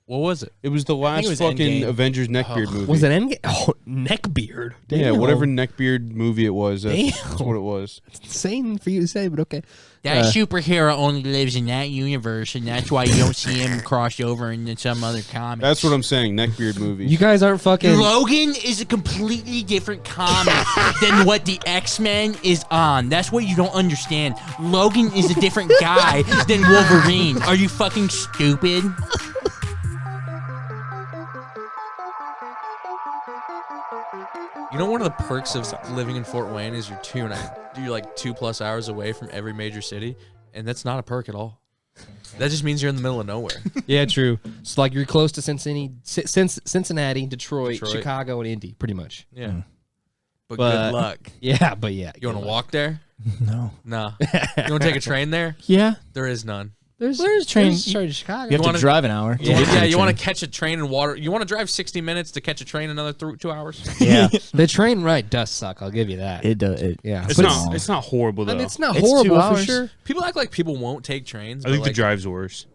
What was it? It was the last fucking Avengers Neckbeard movie. Was it Endgame? Oh, Neckbeard. Damn. Yeah, whatever Neckbeard movie it was. That's what it was. It's insane for you to say, but okay. That superhero only lives in that universe, and that's why you don't see him crossed over in some other comic. That's what I'm saying. Neckbeard movie. You guys aren't fucking. Logan is a completely different comic than what the X-Men is on. That's what you don't understand. Logan is a different guy than Wolverine. Are you fucking stupid? You know, one of the perks of living in Fort Wayne is you're like 2+ hours away from every major city, and that's not a perk at all. That just means you're in the middle of nowhere. Yeah, true. So like you're close to Cincinnati, Detroit, Chicago, and Indy, pretty much. Yeah. But good luck. Yeah, but yeah. You want to walk there? No. No. You want to take a train there? Yeah. There is none. There's trains. Sorry, to Chicago. You have to drive an hour. You want to catch a train in water. You want to drive 60 minutes to catch a train another 2 hours? Yeah. The train ride does suck. I'll give you that. It does. Yeah. It's not horrible, though. I mean, it's not It's horrible 2 for hours. sure. People act like people won't take trains. I think but the drive's worse.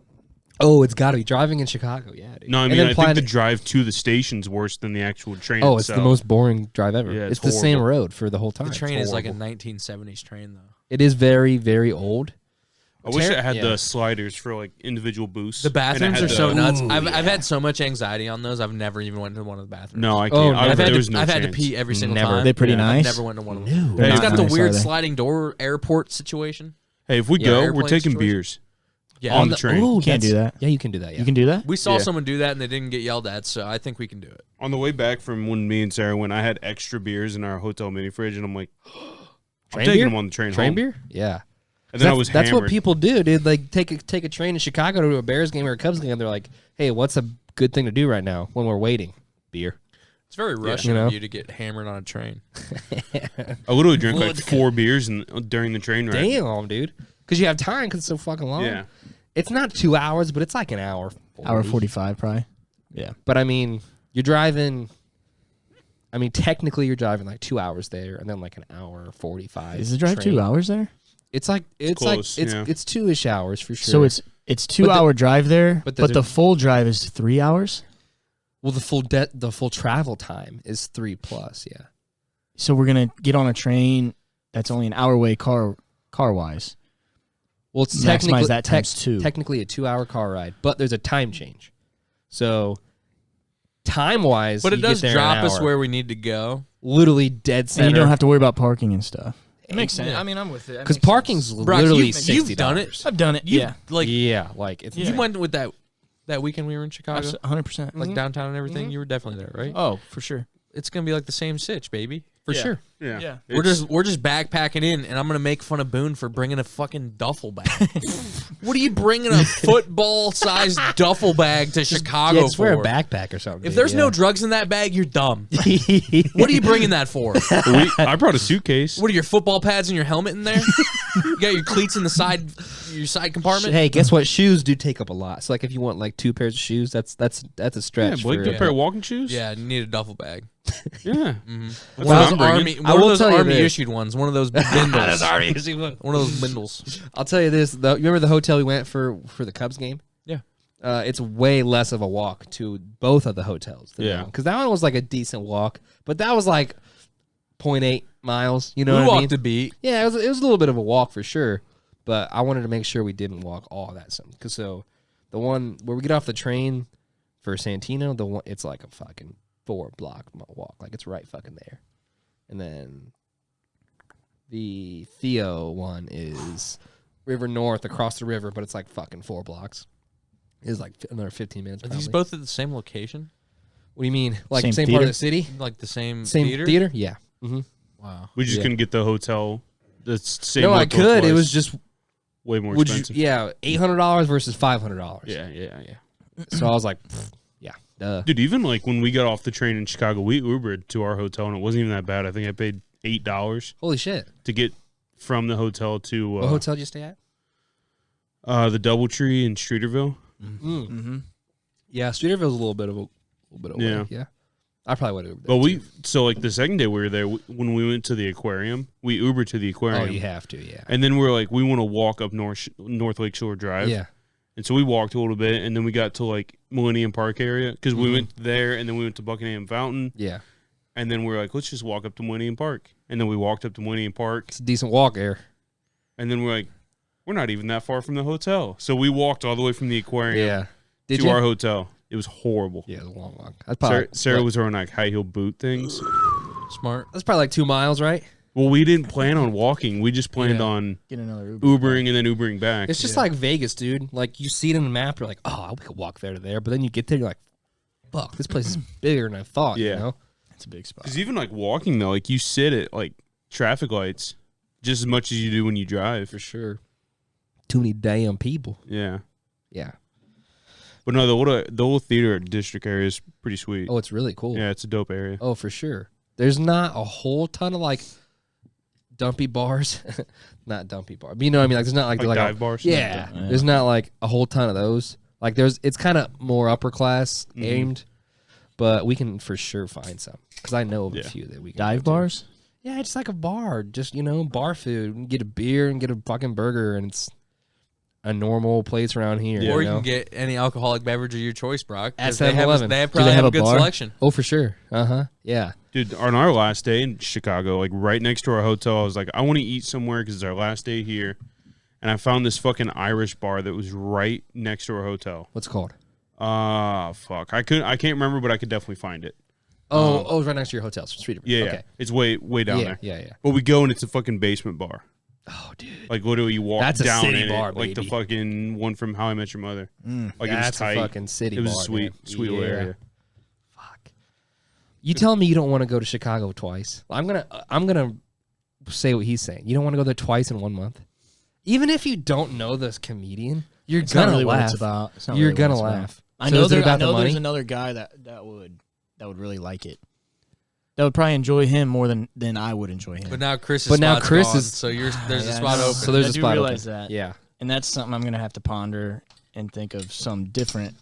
Oh, it's got to be driving in Chicago. Yeah, dude. No, I mean, I think the drive to the station's worse than the actual train Oh, it's the most boring drive ever. Yeah, it's the same horrible. road for the whole time. The train is like a 1970s train, though. It is very, very old. I wish it had the sliders for like individual booths. The bathrooms are so nuts. I've had so much anxiety on those. I've never even went to one of the bathrooms. No, I can't. I've had to pee every single time. They're pretty nice. I've never went to one of them. They're It's got the nice, weird are they? sliding door airport situation. Hey, if we go, we're airplane taking situation. beers. Yeah, on the train. Oh, You can't do that. Yeah, you can do that. Yeah. You can do that? we saw Yeah. someone do that and they didn't get yelled at, so I think we can do it. On the way back from when me and Sarah went, I had extra beers in our hotel mini fridge, and I'm like, I'm taking them on the train Train home. beer? Yeah. And then I was That's hammered. what people do, dude. Like take a train in Chicago to a Bears game or a Cubs game. They're like, hey, what's a good thing to do right now when we're waiting? Beer. It's very Russian You know? of you to get hammered on a train. I literally drank like 4 beers during the train ride. Damn, dude. Because you have time because it's so fucking long. Yeah. It's not 2 hours, but it's like an hour. 40. Hour 45, probably. Yeah. But I mean, you're driving. I mean, technically, you're driving like 2 hours there, and then like an hour 45. Is the drive train. 2 hours there? It's like Close, it's yeah. 2-ish hours for sure. So it's 2 hour drive there, but but the full drive is 3 hours. well, the full travel time is 3+. Yeah. So we're gonna get on a train that's only an hour away car wise. Well, it's Maximize that times 2. Technically a 2-hour car ride, but there's a time change. So time wise, But it you does get there in an drop us hour. where we need to go. Literally dead center. And you don't have to worry about parking and stuff. It makes sense. Yeah. I mean, I'm with it. because parking's Brock, literally you've $60. done it. I've done it. Yeah. Like Yeah, like it's you went with that weekend we were in Chicago, 100%. like downtown and everything. You were definitely there, right? Oh, for sure. It's gonna be like the same sitch, baby. for Yeah. sure. Yeah. Yeah. We're just backpacking in, and I'm gonna make fun of Boone for bringing a fucking duffel bag. What are you bringing a football-sized duffel bag to Chicago Yeah, just wear a for? back or something. If there's no drugs in that bag, you're dumb. What are you bringing that for? I brought a suitcase. What are your football pads and your helmet in there? You got your cleats in your side compartment. Hey, guess what? Shoes do take up a lot. So like if you want like 2 pairs of shoes, that's a stretch. Yeah, Blake, for, get a pair of walking shoes. Yeah, you need a duffel bag. Yeah. That's Well, one of I'm those bringing- army, I one will of those tell you army this. issued ones. One of those bindles. One of those bindles. I'll tell you this. You remember the hotel we went for the Cubs game? Yeah. It's way less of a walk to both of the hotels. Yeah. Because that one was like a decent walk, but that was like 0.8 miles. You know We what I mean? walked a beat. Yeah, it was a little bit of a walk for sure, but I wanted to make sure we didn't walk all that. Because so the one where we get off the train for Santino, it's like a fucking 4-block walk. Like it's right fucking there. And then the Theo one is River North across the river, but it's like fucking 4 blocks. It's like another 15 minutes. Are Probably. these both at the same location? What do you mean? Like Same same part theater? of the city? Like the same Theater? Yeah. Mm-hmm. Wow. We just Yeah. couldn't get the hotel. The same. No, I hotel could. It twice. was just way more would you? expensive. Yeah, $800 versus $500. Yeah. So I was like, pfft, yeah, duh. Dude, even like when we got off the train in Chicago, we Ubered to our hotel, and it wasn't even that bad. I think I paid $8 Holy shit! to get from the hotel to What hotel did you stay at? the DoubleTree in Streeterville. Mm-hmm. Yeah, Streeterville's a little bit away. Yeah. I probably would have. But so like the second day we were there, when we went to the aquarium, we Ubered to the aquarium. Oh, you have to, yeah. And then we're like, we want to walk up North Lake Shore Drive. Yeah. And so we walked a little bit, and then we got to like Millennium Park area because we went there, and then we went to Buckingham Fountain. Yeah. And then we were like, let's just walk up to Millennium Park. And then we walked up to Millennium Park. It's a decent walk there. And then we're like, we're not even that far from the hotel. So we walked all the way from the aquarium to our hotel. It was horrible. Yeah, it was a long walk. That's probably, Sarah was wearing like high heel boot things. Smart. That's probably like 2 miles, right? Well, we didn't plan on walking. We just planned on Get another Uber. Ubering and then Ubering back. It's just like Vegas, dude. Like, you see it in the map, you're like, oh, we could walk there to there. But then you get there, you're like, fuck, this place is bigger than I thought, you know? It's a big spot. Because even like walking though, like you sit at like traffic lights just as much as you do when you drive. For sure. Too many damn people. Yeah. Yeah. But no, the whole theater at District area is pretty sweet. Oh, it's really cool. Yeah, it's a dope area. Oh, for sure. There's not a whole ton of like dumpy bars. Not dumpy bar. But you know what I mean? Like there's not like, dive bars? Yeah. There's not like a whole ton of those. Like it's kind of more upper class aimed, but we can for sure find some. Because I know of a few that we can Dive go to. bars? Yeah, it's like a bar. Just, bar food. You can get a beer and get a fucking burger, and it's a normal place around here. Or you can get any alcoholic beverage of your choice, Brock. At 'cause they have 7-Eleven. probably have have a a good bar? selection. Oh, for sure. Yeah. Dude, on our last day in Chicago, like right next to our hotel, I was like, I want to eat somewhere because it's our last day here. And I found this fucking Irish bar that was right next to our hotel. What's it called? Fuck. I can't remember, but I could definitely find it. It's right next to your hotel. So Street. Yeah, Okay. yeah. It's way down there. Yeah. But we go and it's a fucking basement bar. Oh, dude. Like literally you walk That's a down city in bar, it, like the baby. fucking one from How I Met Your Mother. Like it was That's tight. a fucking city It was bar. a sweet, man. sweet little Yeah. area. Fuck. You telling me you don't want to go to Chicago twice? I'm gonna say what he's saying. You don't want to go there twice in 1 month? Even if you don't know this comedian, you're It's not gonna really what laugh. it's about. It's not You're really what gonna it's about. laugh. I So know is it there. I about the know money? there's another guy that would really like it. That would probably enjoy him more than I would enjoy him. But now Chris But now spot's Chris gone, is- so there's a Yeah, spot I know. open. So there's I a do spot realize open. that. Yeah. And that's something I'm gonna have to ponder and think of some different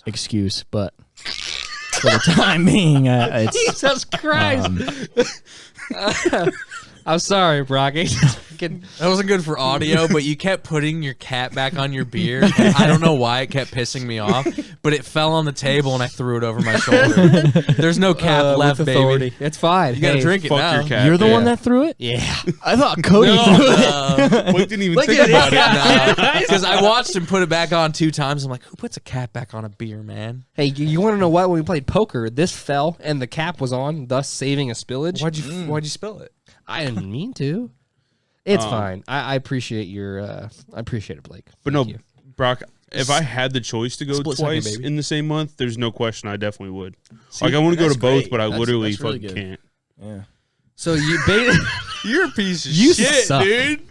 excuse. But for the time being, it's Jesus Christ. I'm sorry, Brock. That wasn't good for audio, but you kept putting your cap back on your beer. I don't know why it kept pissing me off, but it fell on the table and I threw it over my shoulder. There's no cap left, with baby. authority. It's fine. You gotta drink it Fuck now. your cat. You're the yeah. one that threw it. Yeah. I thought Cody threw it. Blake didn't even Look think at about it. it. Because I watched him put it back on 2 times. I'm like, who puts a cap back on a beer, man? Hey, you want to know what? When we played poker, this fell and the cap was on, thus saving a spillage. Why'd you spill it? I didn't mean to. It's fine. I appreciate your. I appreciate it, Blake. But Thank no, you. Brock, if I had the choice to go Split second, twice baby. in the same month, there's no question I definitely would. Like I want to go to that's both, great. but I That's literally really fucking good. can't. Yeah. So you You're a piece of You shit, suck. dude.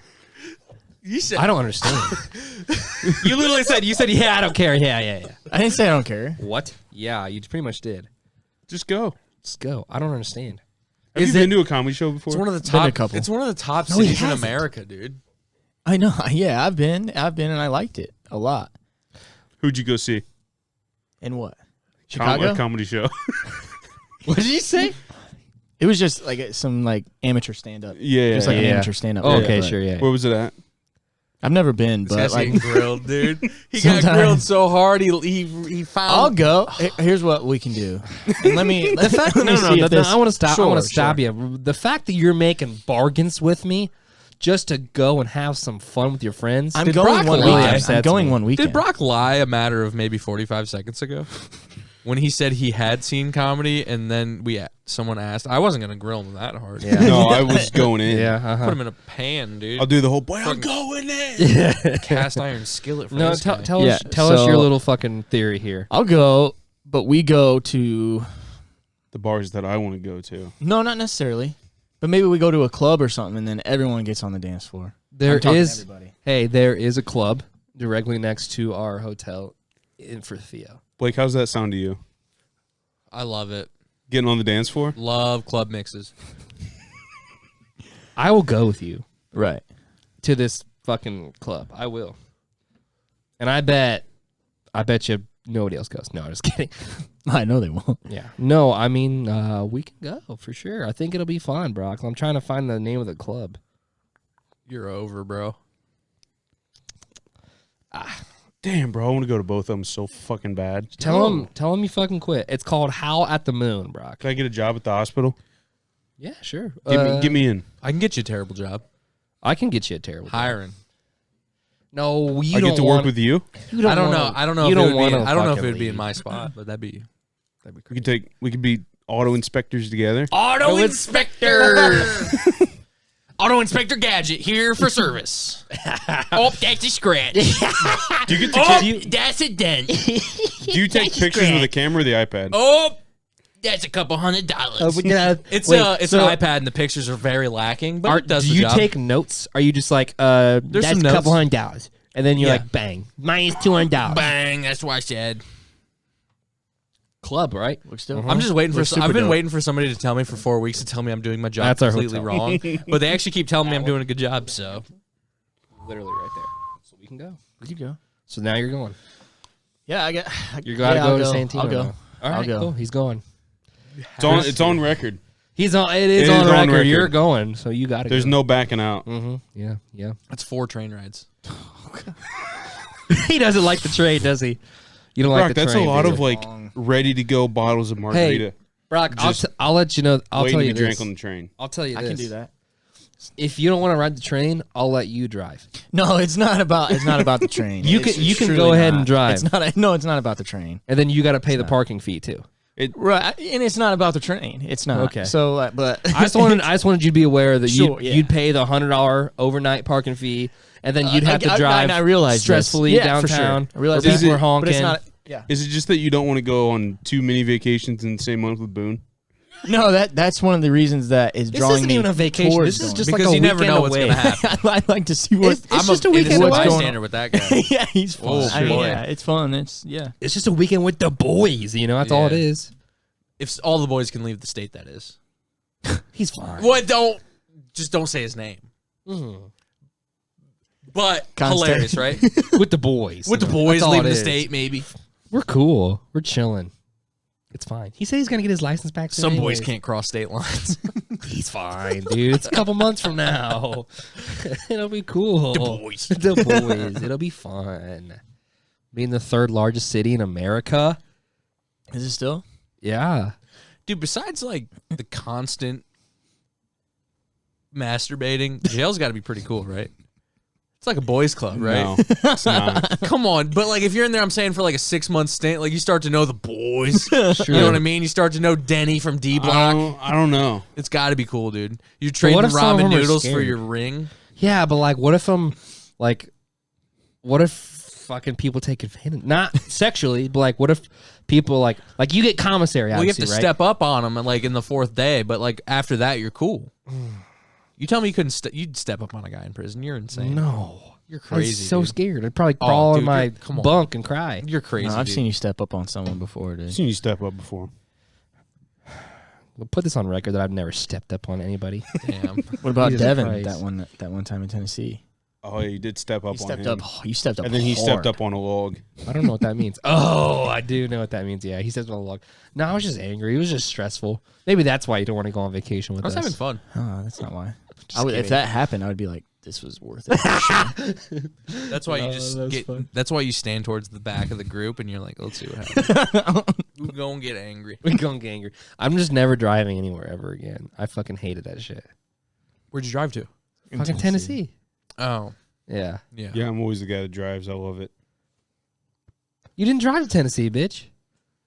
You said I don't understand. You literally said, yeah, I don't care. Yeah. I didn't say I don't care. What? Yeah, you pretty much did. Just go. Let's go. I don't understand. Have you been to a comedy show before? it's one of the Been a top. couple. It's one of the top No, he cities in hasn't. America, dude. I know. Yeah, I've been, and I liked it a lot. Who'd you go see? And what? A Chicago? comedy show. What did you say? It was just like some like amateur stand up. Yeah, Just like an yeah. amateur stand up. Oh, okay, sure, yeah. Where was it at? I've never been, This but guy's like getting grilled, dude. He got Sometimes- grilled so hard. He found. I'll go. Here's what we can do. And let me. The fact, let me see if this- I want to stop. I Sure, want to stop sure. you. The fact that you're making bargains with me just to go and have some fun with your friends. I'm Did going Brock one really weekend. upset I'm going me? one weekend. Did Brock lie a matter of maybe 45 seconds ago when he said he had seen comedy and then someone asked? I wasn't gonna grill him that hard. Yeah. No, I was going in. Yeah. Put him in a pan, dude. I'll do the whole boy. I'm Fucking- going in. Cast iron skillet. For No, this guy. tell Yeah, us your so- little fucking theory here. I'll go, but we go to The bars that I want to go to. no, not necessarily, but maybe we go to a club or something, and then everyone gets on the dance floor. There I'm talking is, everybody. hey, there is a club directly next to our hotel in for Theo. Blake, how's that sound to you? I love it. Getting on the dance floor? Love club mixes. I will go with you Right. to this fucking club. I will. And I bet you nobody else goes. No, I'm just kidding. I know they won't. Yeah. No, I mean, we can go for sure. I think it'll be fun, Brock. I'm trying to find the name of the club. You're over, bro. Damn, bro, I want to go to both of them so fucking bad. Tell him you fucking quit. It's called Howl at the Moon, Brock. Can I get a job at the hospital? Yeah, sure. Get me in. I can get you a terrible job. I can get you a terrible job. Hiring. No, you I don't get to work with you. I don't know. I don't know. You if don't it would want be, to. I don't know if it would be in my spot, but that'd be crazy. We could be auto inspectors together. Auto Inspector. Auto Inspector Gadget here for service. Oh, that's a scratch. Do you get to Oh, that's a dent. do you take pictures with the camera or the iPad? Oh, that's a couple $100. It's an iPad, and the pictures are very lacking, but it does do the you job. take notes? Are you just like, that's some a notes. couple $100, and then you're Yeah. like, bang, minus $200. Bang, that's what I said. Club, right? Looks dope. I'm just waiting for. Looks super I've been dope. waiting for somebody to tell me for 4 weeks to tell me I'm doing my job That's our completely hotel. wrong, but they actually keep telling me I'm doing a good job. So Literally right there. So we can go. Where'd you go? So now you're going. Yeah, I get. You gotta yeah, go I'll to go. Santino. I'll go. now. All right, I'll go. cool. He's going. It's on record. He's on. It It is is on on record. record. You're going, so you got to. There's no backing out. Mm-hmm. Yeah, yeah. that's 4 train rides. He doesn't like the train, does he? You don't Brock, like the that's train. a lot do you? of like ready to go bottles of margarita Brock, just I'll let you know. I'll waiting tell to you be drank this. on the train. I'll tell you I this. can do that. If you don't want to ride the train, I'll let you drive. No, it's not about. It's not about the train. You It's can- you can truly go ahead not. and drive. It's not. No, it's not about the train. And then you got to pay the parking fee too. Right, and it's not about the train. It's not. Okay. So, but I just wanted you to be aware that Sure, yeah. you'd pay the $100 overnight parking fee, and then you'd have to drive I realize this. stressfully Yeah, for downtown. sure. I realize where that. people are honking. But it's not. Yeah. Is it just that you don't want to go on too many vacations in the same month with Boone? No, that's one of the reasons that is This drawing isn't me even a vacation. towards This is going. just Because like a you never weekend know what's away. going to happen. I like to see what. It's just a weekend innocent away. bystander with that guy. Yeah, he's fun. Oh, I mean, boy. yeah, it's fun. It's It's just a weekend with the boys. You know, that's all it Yeah. is. If all the boys can leave the state, that is. He's fine. What? Don't say his name. But Constant. hilarious, right? With the boys. With the That's boys all leaving it the is. state, maybe. We're cool. We're chilling. It's fine. He said he's gonna get his license back. soon Some boys anyways. can't cross state lines. He's fine, dude. It's a couple months from now. It'll be cool. The boys. The boys. It'll be fun. Being the 3rd largest city in America. Is it still? Yeah. Dude, besides like the constant masturbating, jail's got to be pretty cool, right? It's like a boys' club, right? No, it's not. Come on, but like if you're in there, I'm saying for like a 6-month stint, like you start to know the boys. True. You know what I mean? You start to know Denny from D Block. I don't know. It's got to be cool, dude. You're trading what if some of ramen them are noodles for scared? your ring. Yeah, but like, what if what if fucking people take advantage? Not sexually, but like, what if people like you get commissary? Well, you have to Obviously, right? step up on them, like in the 4th day, but like after that, you're cool. You tell me you couldn't. You'd step up on a guy in prison. You're insane. No, You're I'm crazy. so dude. scared. I'd probably crawl in dude, my come on. bunk and cry. You're crazy. No, I've dude. seen you step up on someone before, dude. I've seen you step up before. We'll put this on record that I've never stepped up on anybody. Damn. What about Jesus Devin? Christ. That one time in Tennessee. Oh, yeah, you did step up You on stepped him. up. You stepped up. And then he hard. stepped up on a log. I don't know what that means. Oh, I do know what that means. Yeah, he says on the log. No, I was just angry. It was just stressful. Maybe that's why you don't want to go on vacation with I was us. having fun. Oh, that's not why. Just If kidding. that happened, I would be like, "This was worth it." That's why you Oh, just that's get. fun. That's why you stand towards the back of the group and you're like, let's see what happens. Who's gonna get angry? We gonna get angry. I'm just never driving anywhere ever again. I fucking hated that shit. Where'd you drive to? Fucking Tennessee. Oh, Yeah. yeah. Yeah, I'm always the guy that drives. I love it. You didn't drive to Tennessee, bitch.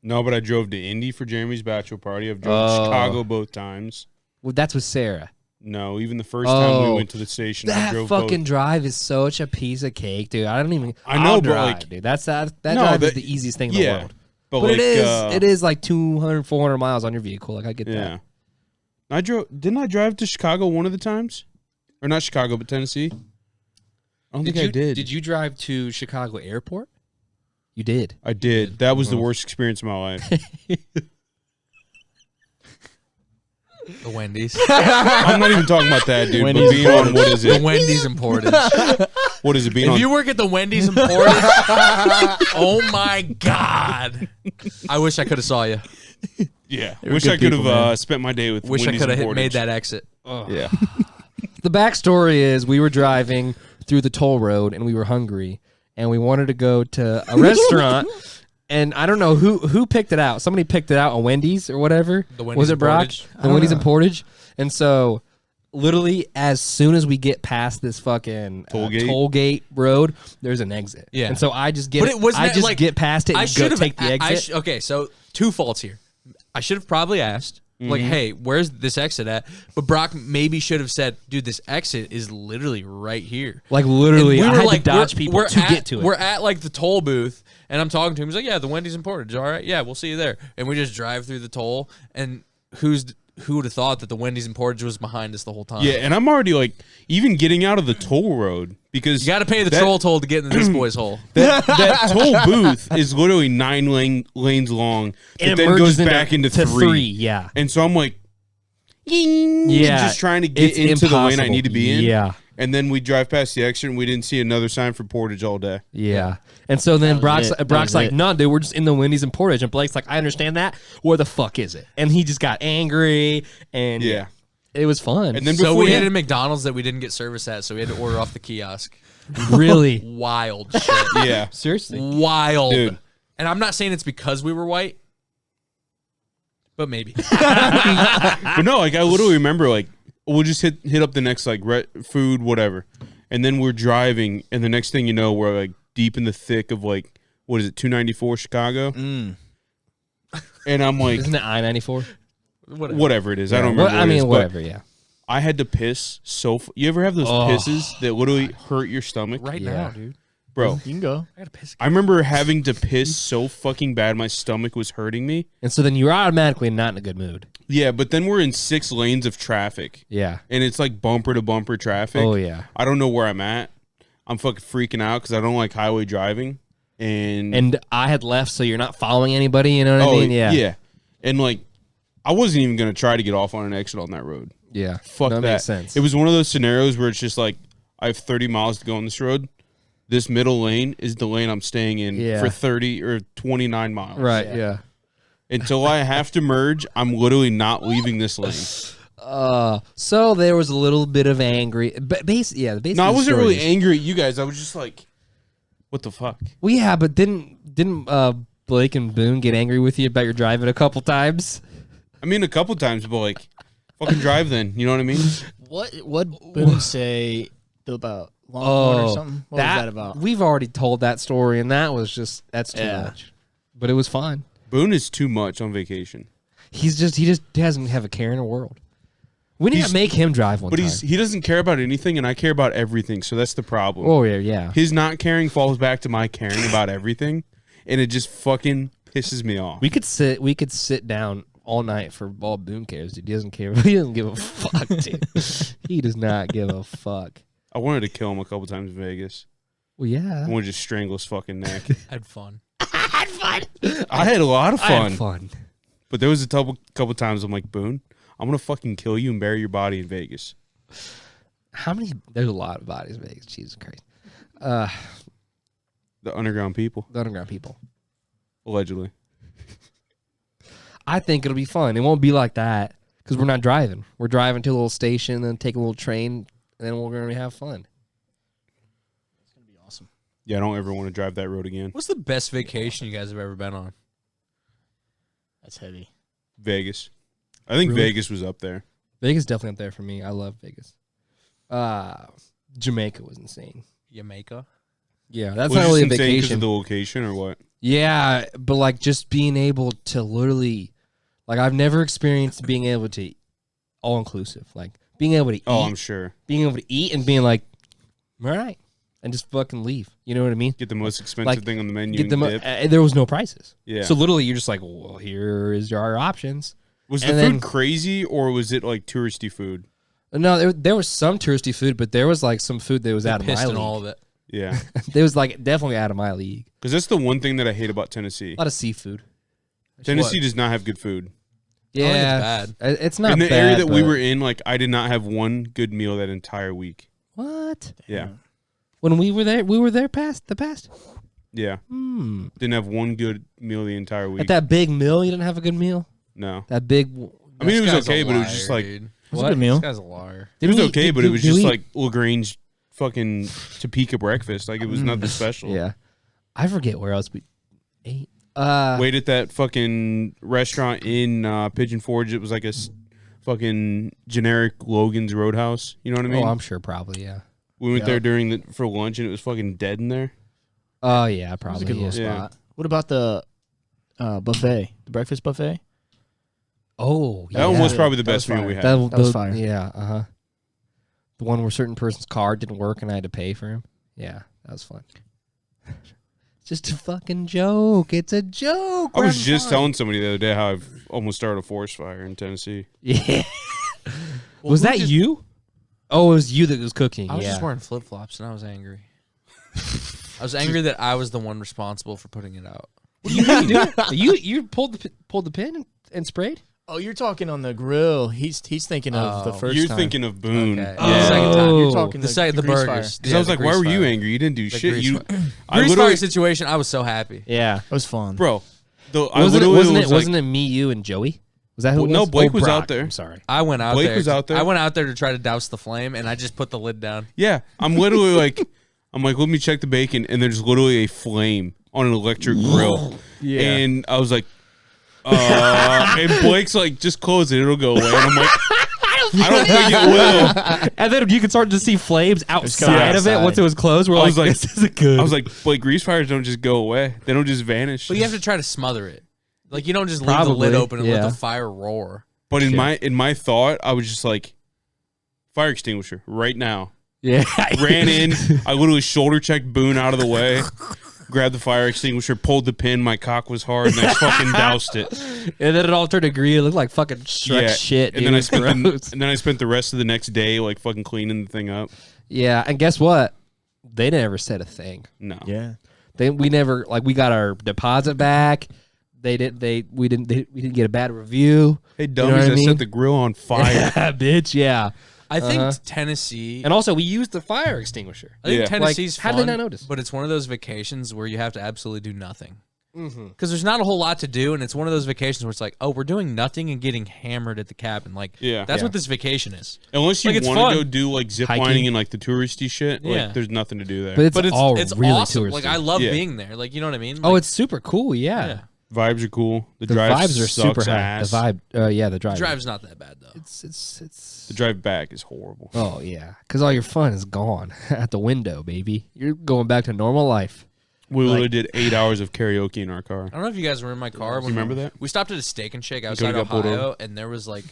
No, but I drove to Indy for Jeremy's bachelor party. I've drove to Oh. Chicago both times. Well, that's with Sarah. No, even the first time we Oh. went to the station, I That drove fucking both. drive is such a piece of cake, dude. I don't even. I know, I'll but, drive, like- dude. That No, drive is that- the easiest thing in the yeah, world. But, But like, it is like 200, 400 miles on your vehicle. Like I get Yeah. that. Didn't I drive to Chicago one of the times? Or not Chicago, but Tennessee? I don't think I did. Did you drive to Chicago Airport? You did. I did. That was the worst experience of my life. The Wendy's. I'm not even talking about that, dude. But Wendy's being on, what is The it? Wendy's in Portage. What is it? Being If on you work at the Wendy's in Portage, oh my god! I wish I could have saw you. Yeah. They were Wish good I could people, have man. spent my day with Wish I Wendy's could and have made Portage. that exit. Yeah. The backstory is we were driving through the toll road and we were hungry. and we wanted to go to a restaurant. And I don't know who picked it out. Somebody picked it out on Wendy's or whatever. The Wendy's was it in Brock? Portage? The Wendy's in Portage. And so, literally, as soon as we get past this fucking toll gate road, there's an exit. Yeah. And so I just get But it wasn't I that, just like, get past it I and should go have take the exit. Okay, so 2 faults here. I should have probably asked, like, hey, where's this exit at? But Brock maybe should have said, dude, this exit is literally right here. Like, literally, And I had like, to dodge people to get to it. We're at like the toll booth, and I'm talking to him. He's like, yeah, the Wendy's in Portage. All right, yeah, we'll see you there. And we just drive through the toll, and who would have thought that the Wendy's in Portage was behind us the whole time? Yeah, and I'm already like even getting out of the toll road because You got to pay the troll toll to get into this boy's hole. that toll booth is literally 9 lanes long, but it then merges goes back into three. Yeah. And so I'm like, Yeah. just trying to get It's into the lane I impossible. need to be in. Yeah. And then we drive past the exit and we didn't see another sign for Portage all day. Yeah. And so then was it. That Brock's was like, it. no, dude, we're just in the Wendy's in Portage. And Blake's like, I understand that. Where the fuck is it? And he just got angry. And Yeah. it was fun. And then So before we we hit a McDonald's that we didn't get service at, so we had to order off the kiosk. really, Wild shit. yeah. seriously. Wild. Dude. And I'm not saying it's because we were white, but maybe. But no, like I literally remember like we'll just hit up the next like food, whatever. And then we're driving and the next thing you know, we're like deep in the thick of like what is it, 294 Chicago? And I'm like Isn't it I-94? whatever it is. I don't remember. I what it mean, is, but whatever, yeah. I had to piss so you ever have those pisses that literally hurt your stomach? Right Yeah. now, dude. Bro, You can go. I gotta piss. I remember having to piss so fucking bad my stomach was hurting me. And so then you're automatically not in a good mood. Yeah, but then we're in 6 lanes of traffic. Yeah. And it's like bumper to bumper traffic. Oh, yeah. I don't know where I'm at. I'm fucking freaking out because I don't like highway driving. And I had left, so you're not following anybody, you know what I mean? Yeah. Yeah. And like, I wasn't even going to try to get off on an exit on that road. Yeah. Fuck that that. makes sense. It was one of those scenarios where it's just like, I have 30 miles to go on this road. This middle lane is the lane I'm staying in Yeah. for 30 or 29 miles. Right, yeah. Until I have to merge, I'm literally not leaving this lane. So there was a little bit of angry, but basically, yeah. No, I wasn't really angry at you guys. I was just like, what the fuck? Well, yeah, but didn't Blake and Boone get angry with you about your driving a couple times? I mean, a couple times, but like, fucking drive then. You know what I mean? What Boone say about Longhorn or something? What was that about? We've already told that story, and that's too much. But it was fine. Boone is too much on vacation. He just doesn't have a care in the world. We need to make him drive one But time. he doesn't care about anything, and I care about everything, so that's the problem. Oh yeah. His not caring falls back to my caring about everything, and it just fucking pisses me off. We could sit down all night for all Boone cares, dude. He doesn't care. He doesn't give a fuck, dude. He does not give a fuck. I wanted to kill him a couple times in Vegas. Well, yeah. I wanted to just strangle his fucking neck. I had fun. I had a lot of I fun, had fun. but there was a couple times I'm like, Boone, I'm gonna fucking kill you and bury your body in Vegas. How many? There's a lot of bodies in Vegas. Jesus Christ. The underground people, The underground people. allegedly. I think it'll be fun. It won't be like that because we're not driving. We're driving to a little station, then take a little train, and then we're going to have fun. It's gonna be awesome. Yeah, I don't ever want to drive that road again. What's the best vacation you guys have ever been on? That's heavy. Vegas. I think Really? Vegas was up there. Vegas definitely up there for me. I love Vegas. Jamaica was insane. Jamaica. Yeah, that's Was not it really a insane 'cause vacation. of the location or what? Yeah, but like just being able to literally, like I've never experienced being able to all inclusive, like being able to eat, Oh, I'm sure. being able to eat and being like, all right, and just fucking leave. You know what I mean? Get the most expensive Like, thing on the menu. Get them. and dip. There was no prices. Yeah. So literally, you're just like, well, here is our options. Was the and food then- crazy or was it like touristy food? No, there was some touristy food, but there was like some food that was out of my Pissed in league. all of it. Yeah. There was like definitely out of my league. Because that's the one thing that I hate about Tennessee. A lot of seafood. Tennessee does not have good food. Yeah, it's bad. It's not in the bad, area that we but- were in, like I did not have one good meal that entire week. What? Yeah. When we were there past. Yeah. Hmm. Didn't have one good meal the entire week. At that big meal, you didn't have a good meal. No. That big. I mean, it This was guy's okay, a but it was liar, just like dude. It was a good meal. This guy's a liar. it was okay, but it was just like LaGrange fucking Topeka breakfast. Like it was nothing special. Yeah. I forget where else we ate. Wait at that fucking restaurant in Pigeon Forge. It was like a fucking generic Logan's Roadhouse. You know what I mean? Oh, I'm sure probably, yeah. We went there for lunch and it was fucking dead in there. Oh, yeah, It was probably. a good little Yeah. spot. What about the buffet? The breakfast buffet? Oh, yeah. That one was probably the That was best meal fire. we had. That was fire. Yeah, uh-huh. The one where a certain person's card didn't work and I had to pay for him. Yeah, that was fun. It's just a fucking joke. It's a joke. I was just telling somebody the other day how I've almost started a forest fire in Tennessee. Yeah. Was that you? Oh, it was you that was cooking. I was yeah. just wearing flip flops and I was angry. I was angry that I was the one responsible for putting it out. What do you mean, dude? You pulled the pin and sprayed? Oh, you're talking on the grill. He's thinking of the first You're time. thinking of Boone. Okay. Yeah. The second time. You're talking The grease fire. burgers. Because I was like, why were you angry? You didn't do shit. grease You, fire. I Grease literally, fire situation, I was so happy. Yeah. It was fun. bro. Wasn't it me, you, and Joey? Was that who it was? No, Blake was Brock. out there. I'm sorry. I went out Blake there. was out there. I went out there to try to douse the flame, and I just put the lid down. Yeah, I'm literally like, let me check the bacon, and there's literally a flame on an electric grill. Yeah. And I was like, and Blake's like, just close it, it'll go away. And I'm like, I don't think it will. And then you could start to see flames outside coming of it outside. once it was closed. We're I was like, like- this isn't good. I was like, Blake, grease fires don't just go away. They don't just vanish. But you have to try to smother it. Like, you don't just leave the Probably, lid open and let yeah. the fire roar. But in my thought, I was just like, fire extinguisher right now. yeah. Ran in. I literally shoulder checked Boone out of the way. Grabbed the fire extinguisher, pulled the pin. My cock was hard, and I fucking doused it. And then it all turned to green. It looked like fucking Shrek shit, and dude. then I spent the rest of the next day like fucking cleaning the thing up. Yeah, and guess what? They never said a thing. No. Yeah. We never we got our deposit back. We didn't get a bad review. Hey, know dummies! what I I mean? set the grill on fire. Yeah, bitch. Yeah. I think Uh-huh. Tennessee... And also, we used the fire extinguisher. I think Yeah. Tennessee's Like, how fun, did they not notice? but it's one of those vacations where you have to absolutely do nothing. Mm-hmm. Because there's not a whole lot to do, and it's one of those vacations where it's like, oh, we're doing nothing and getting hammered at the cabin. Like, Yeah. that's Yeah. what this vacation is. Unless you Like, it's want to fun. go do like zip Hiking. lining and like the touristy shit, Yeah. like there's nothing to do there. But it's all it's really awesome. touristy. Like, I love Yeah. being there. Like, you know what I mean? Oh, Like, it's super cool. Yeah. yeah. Vibes are cool. The The drive vibes are super sucks high. ass. The vibe. Yeah, the drive. The drive's not that bad, though. It's. The drive back is horrible. Oh yeah, because all your fun is gone at the window, baby. You're going back to normal life. We literally Like- did 8 hours of karaoke in our car. I don't know if you guys were in my car. When remember that? We stopped at a Steak and Shake outside got pulled Ohio, and there was like,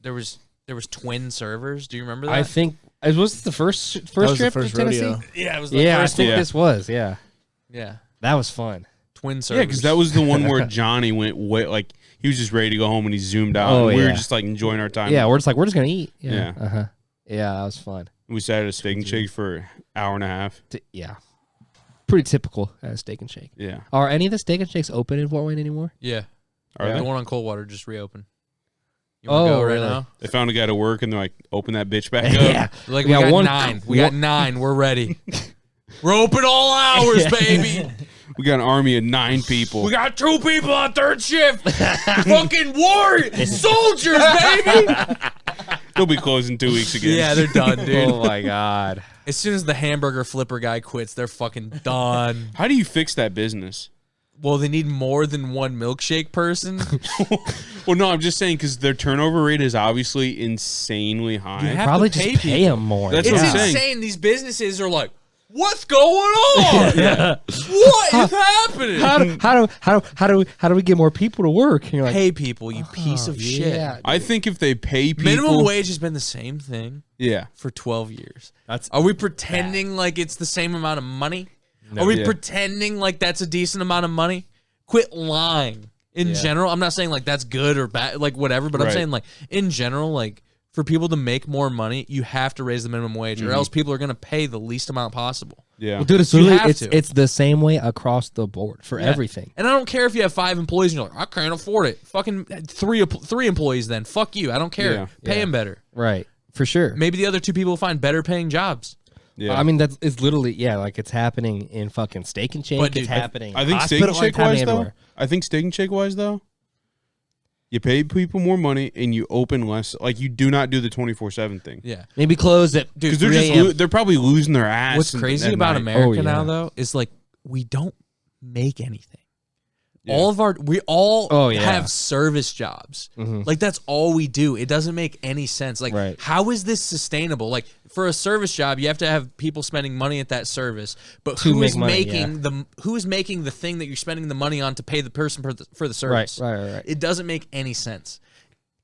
there was twin servers. Do you remember that? I think was this the first That was trip the first to Tennessee? rodeo. yeah, it was the Yeah, I first think one. this was. Yeah, Yeah, that was fun. twin servers. Yeah, because that was the one where Johnny went way like he was just ready to go home and he zoomed out. Oh, and we were yeah. just like enjoying our time. Yeah, we're just gonna eat. Yeah. Yeah. Uh-huh. Yeah, that was fun. We sat at a steak and shake for an hour and a half. Yeah, pretty typical at a Steak and Shake. Yeah. Are any of the Steak and Shakes open in Fort Wayne anymore? Yeah, Are the they? one on Coldwater just reopened. You want to Oh, go right really? now? They found a guy to work and they're like, open that bitch back up. Yeah. Like We we, got got one- 9. We got 9. We're ready. We're open all hours, baby. We got an army of 9 people. We got 2 people on third shift. Fucking warriors, soldiers, baby. They'll be closed in 2 weeks again. Yeah, they're done, dude. Oh my god. As soon as the hamburger flipper guy quits, they're fucking done. How do you fix that business? Well, they need more than one milkshake person. Well, no, I'm just saying because their turnover rate is obviously insanely high. You have Probably to just pay them more. That's It's what I'm saying. insane. These businesses are like, what's going on? What is happening? How do we get more people to work? And you're like, Pay people, you piece of shit. yeah. I think if they pay people, Minimum wage has been the same thing yeah, for 12 years. That's Are we pretending like it's the same amount of money? Are we Yeah. pretending like that's a decent amount of money? Quit lying. In general, I'm not saying like that's good or bad, like whatever, but I'm Right. saying like in general, like for people to make more money, you have to raise the minimum wage, or else people are going to pay the least amount possible. yeah. Well, dude, it's You literally have it's, to. it's the same way across the board for Yeah. everything. And I don't care if you have 5 employees and you're like, I can't afford it. Fucking three employees then. Fuck you. I don't care. Yeah. Pay them better. Right. For sure. Maybe the other 2 people will find better paying jobs. yeah. I mean, it's literally, like it's happening in fucking Steak and Shake. But, dude, it's happening. I think Steak hospital, and Shake it's happening wise though. everywhere. I think Steak and Shake wise though. You pay people more money and you open less. Like you do not do the 24/7 thing. Yeah. Maybe close at Dude, Because they're probably losing their ass. what's crazy at about night. America Oh, now, yeah. though, is like we don't make anything. Yeah. We all Oh, yeah. have service jobs. Like that's all we do. It doesn't make any sense. Like Right. how is this sustainable? Like for a service job, you have to have people spending money at that service. But To who make is money, who is making the thing that you're spending the money on to pay the person for the service? Right. It doesn't make any sense.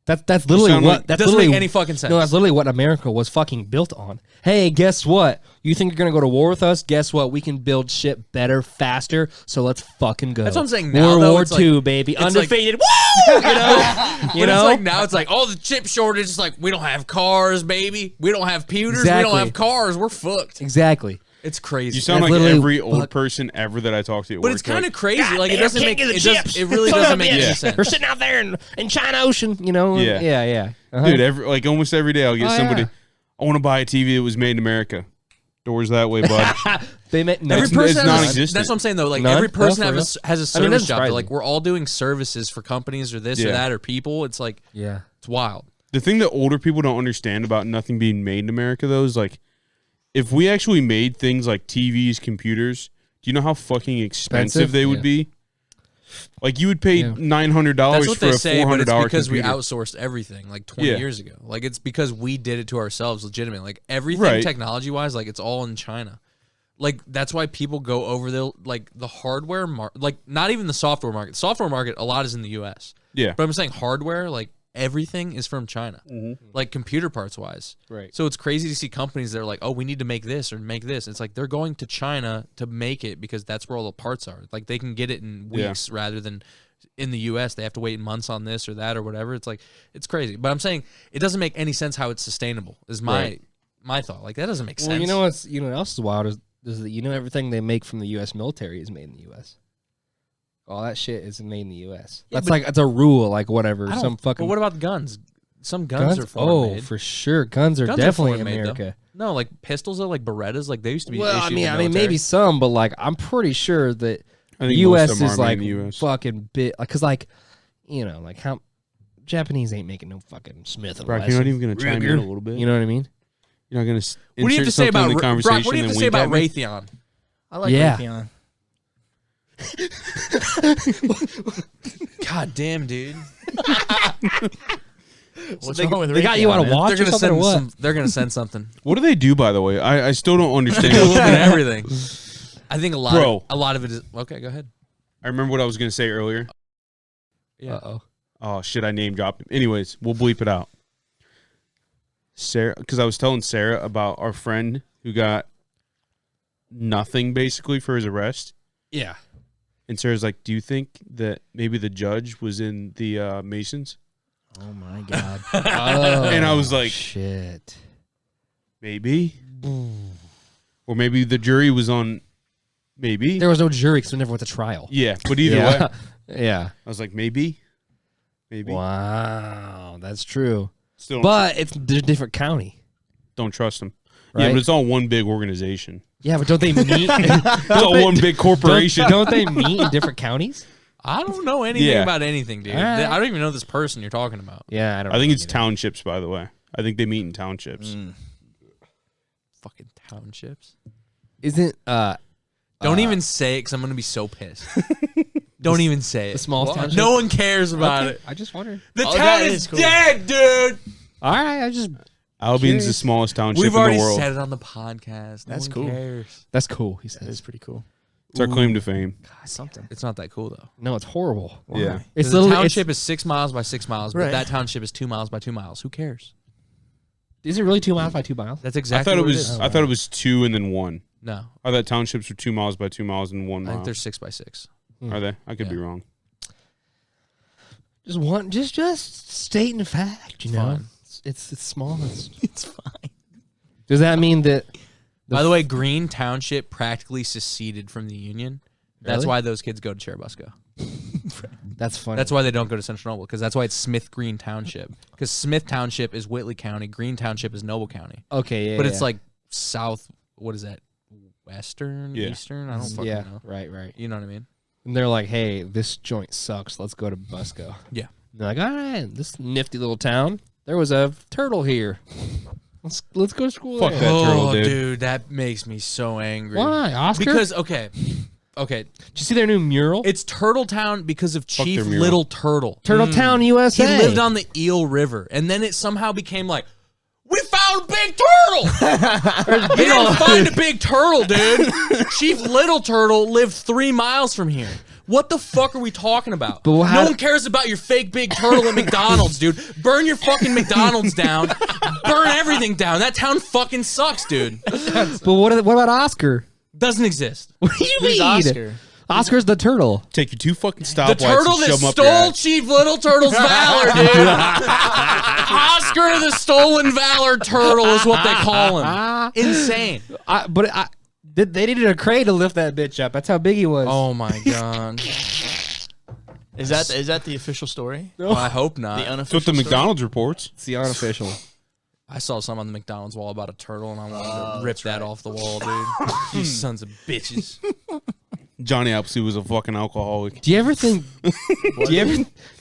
That's literally sound what like- that's doesn't literally make any fucking sense. No, that's literally what America was fucking built on. Hey, guess what? You think you're gonna go to war with us? Guess what? We can build shit better, faster. So let's fucking go. That's what I'm saying now, World though, War it's like- II, baby, it's like- undefeated. Woo! You know, But it's like now it's like, oh, the chip shortage. It's like we don't have cars, baby. We don't have pewters. We Exactly. don't have cars. We're fucked. Exactly. It's crazy. You sound That's like literally every old fuck- person ever that I talk to. At but work. it's kind of Like, crazy. Like it doesn't make it really doesn't make any sense. They're sitting out there in China Ocean. You know. Yeah. Yeah. Uh-huh. dude. Almost every day I'll get Oh, somebody. yeah. I want to buy a TV that was made in America. Doors that way, bud. They meant no. Every It's person has non-existent. that's what I'm saying though. Like None? every person No, for has a I mean, it service doesn't job. surprise Like me. we're all doing services for companies or this or Yeah. that or people. It's like Yeah. it's wild. The thing that older people don't understand about nothing being made in America, though, is like, if we actually made things like TVs, computers, do you know how fucking expensive they would Yeah. be? Like, you would pay Yeah. $900 That's what for they a say, but it's $400 because computer. we outsourced everything like 20 Yeah. years ago. Like it's because we did it to ourselves, legitimately. Like everything Right. technology wise, like it's all in China. Like that's why people go over the hardware market, like not even the software market. Software market, a lot is in the U.S. Yeah. But I'm saying hardware, like everything is from China, like computer parts wise. Right. So it's crazy to see companies that are like, oh, we need to make this or make this. It's like they're going to China to make it because that's where all the parts are. Like they can get it in Yeah. weeks rather than in the U.S. They have to wait months on this or that or whatever. It's like it's crazy. But I'm saying it doesn't make any sense how it's sustainable. Is my thought. Like that doesn't make sense. Well, you know what else is wild is that everything they make from the U.S. military is made in the U.S. All that shit is made in the U.S. Yeah, That's but- like it's a rule, like whatever. I don't- Some fucking But what about guns? Some guns are foreign made. for sure. Guns are Guns are definitely foreign made, though. America. No, like pistols are like Berettas. Like they used to be. Well, I issued mean, in the military. maybe some, but like I'm pretty sure that I the think most U.S. of them is are made like in the US. fucking bit, because like like how Japanese ain't making no fucking Smith and Brock, you're not Wesson. even going to chime in a little bit. You know what I mean? You're not going to What do you have to say about the conversation Brock? What do you have to and say wink about at me? Raytheon? I like Yeah. Raytheon. God damn, dude. What's wrong with They got you Raytheon, on a man? watch They're or gonna something or send what? some. They're gonna send something. What do they do, by the way? I still don't understand. They're looking at everything. I think Bro. a lot of it is okay. Go ahead. I remember what I was going to say earlier. Yeah. Uh-oh. Oh, shit, I name dropped him. Anyways, we'll bleep it out. Sarah, because I was telling Sarah about our friend who got nothing, basically, for his arrest. Yeah. And Sarah's like, do you think that maybe the judge was in the Masons? Oh my god. Oh, And I was like, shit. maybe. Or maybe the jury was on, maybe. There was no jury because we never went to trial. Yeah, but either way, yeah. Yeah. I was like, maybe. Wow, that's true. Still don't, But it's a different county. don't trust him. Yeah, Right? but it's all one big organization. Yeah, but don't they meet? It's all one big corporation. Don't they meet in different counties? I don't know anything Yeah. about anything, dude. All right. I don't even know this person you're talking about. Yeah, I don't. I think know it's either. townships, by the way. I think they meet in townships. Fucking townships. Isn't Don't even say it because I'm gonna be so pissed. Don't even say it. the smallest township? No one cares about it. I just wondered. The Oh, town that is is cool. dead, dude. All right, I just Albion's the Curious. smallest township We've in already the world. said it on the podcast. No That's one cool. cares. that's cool. He That says is pretty cool. It's our claim to fame. Something. It's not that cool though. no, it's horrible. Yeah. It's The literally township is 6 miles by 6 miles, but Right. that township is 2 miles by 2 miles. Who cares? Is it really 2 miles by 2 miles? That's I exactly thought it what was. is. I thought it was 2 and then 1. No, I thought townships were 2 miles by 2 miles and 1 I mile. think they're 6 by 6. Are they? I could be Yeah. wrong. Just stating a fact. You know, fine. it's small. It's fine. Does that mean that? By the way, Green Township practically seceded from the Union. That's Really? why those kids go to Cherubusco. That's funny. That's why they don't go to Central Noble, because that's why it's Smith Green Township. Because Smith Township is Whitley County, Green Township is Noble County. okay. Yeah, But yeah. it's like south, what is that? Western? Yeah. Eastern? I don't fucking yeah, know. right. You know what I mean? And they're like, hey, this joint sucks. Let's go to Busco. Yeah. They're like, all right, this nifty little town. There was a turtle here. Let's go to school. Fuck there. that turtle, Oh, dude. that makes me so angry. Why, Oscar? Because okay, did you see their new mural? it's Turtle Town because of Chief their mural. Little Turtle. Turtle Town, He USA. lived on the Eel River, and then it somehow became like, we found Big Turtle. We didn't find a big turtle, dude. Chief Little Turtle lived 3 miles from here. What the fuck are we talking about? But how- no one cares about your fake big turtle at McDonald's, dude. Burn your fucking McDonald's down. Burn everything down. That town fucking sucks, dude. But what about Oscar? Doesn't exist. What do you Who's mean? Oscar? Oscar's the turtle. Take your 2 fucking The stoplights turtle and that shove them up your stole ass. Chief Little Turtle's valor, dude. Oscar the stolen valor turtle is what they call him. Insane. They needed a crane to lift that bitch up. That's how big he was. Oh my god. Is that the official story? Well, I hope not. The That's unofficial what the story? McDonald's reports. It's the unofficial. I saw some on the McDonald's wall about a turtle, and I wanted to rip that off the wall, dude. You sons of bitches. Johnny Appleseed was a fucking alcoholic. Do you ever think? do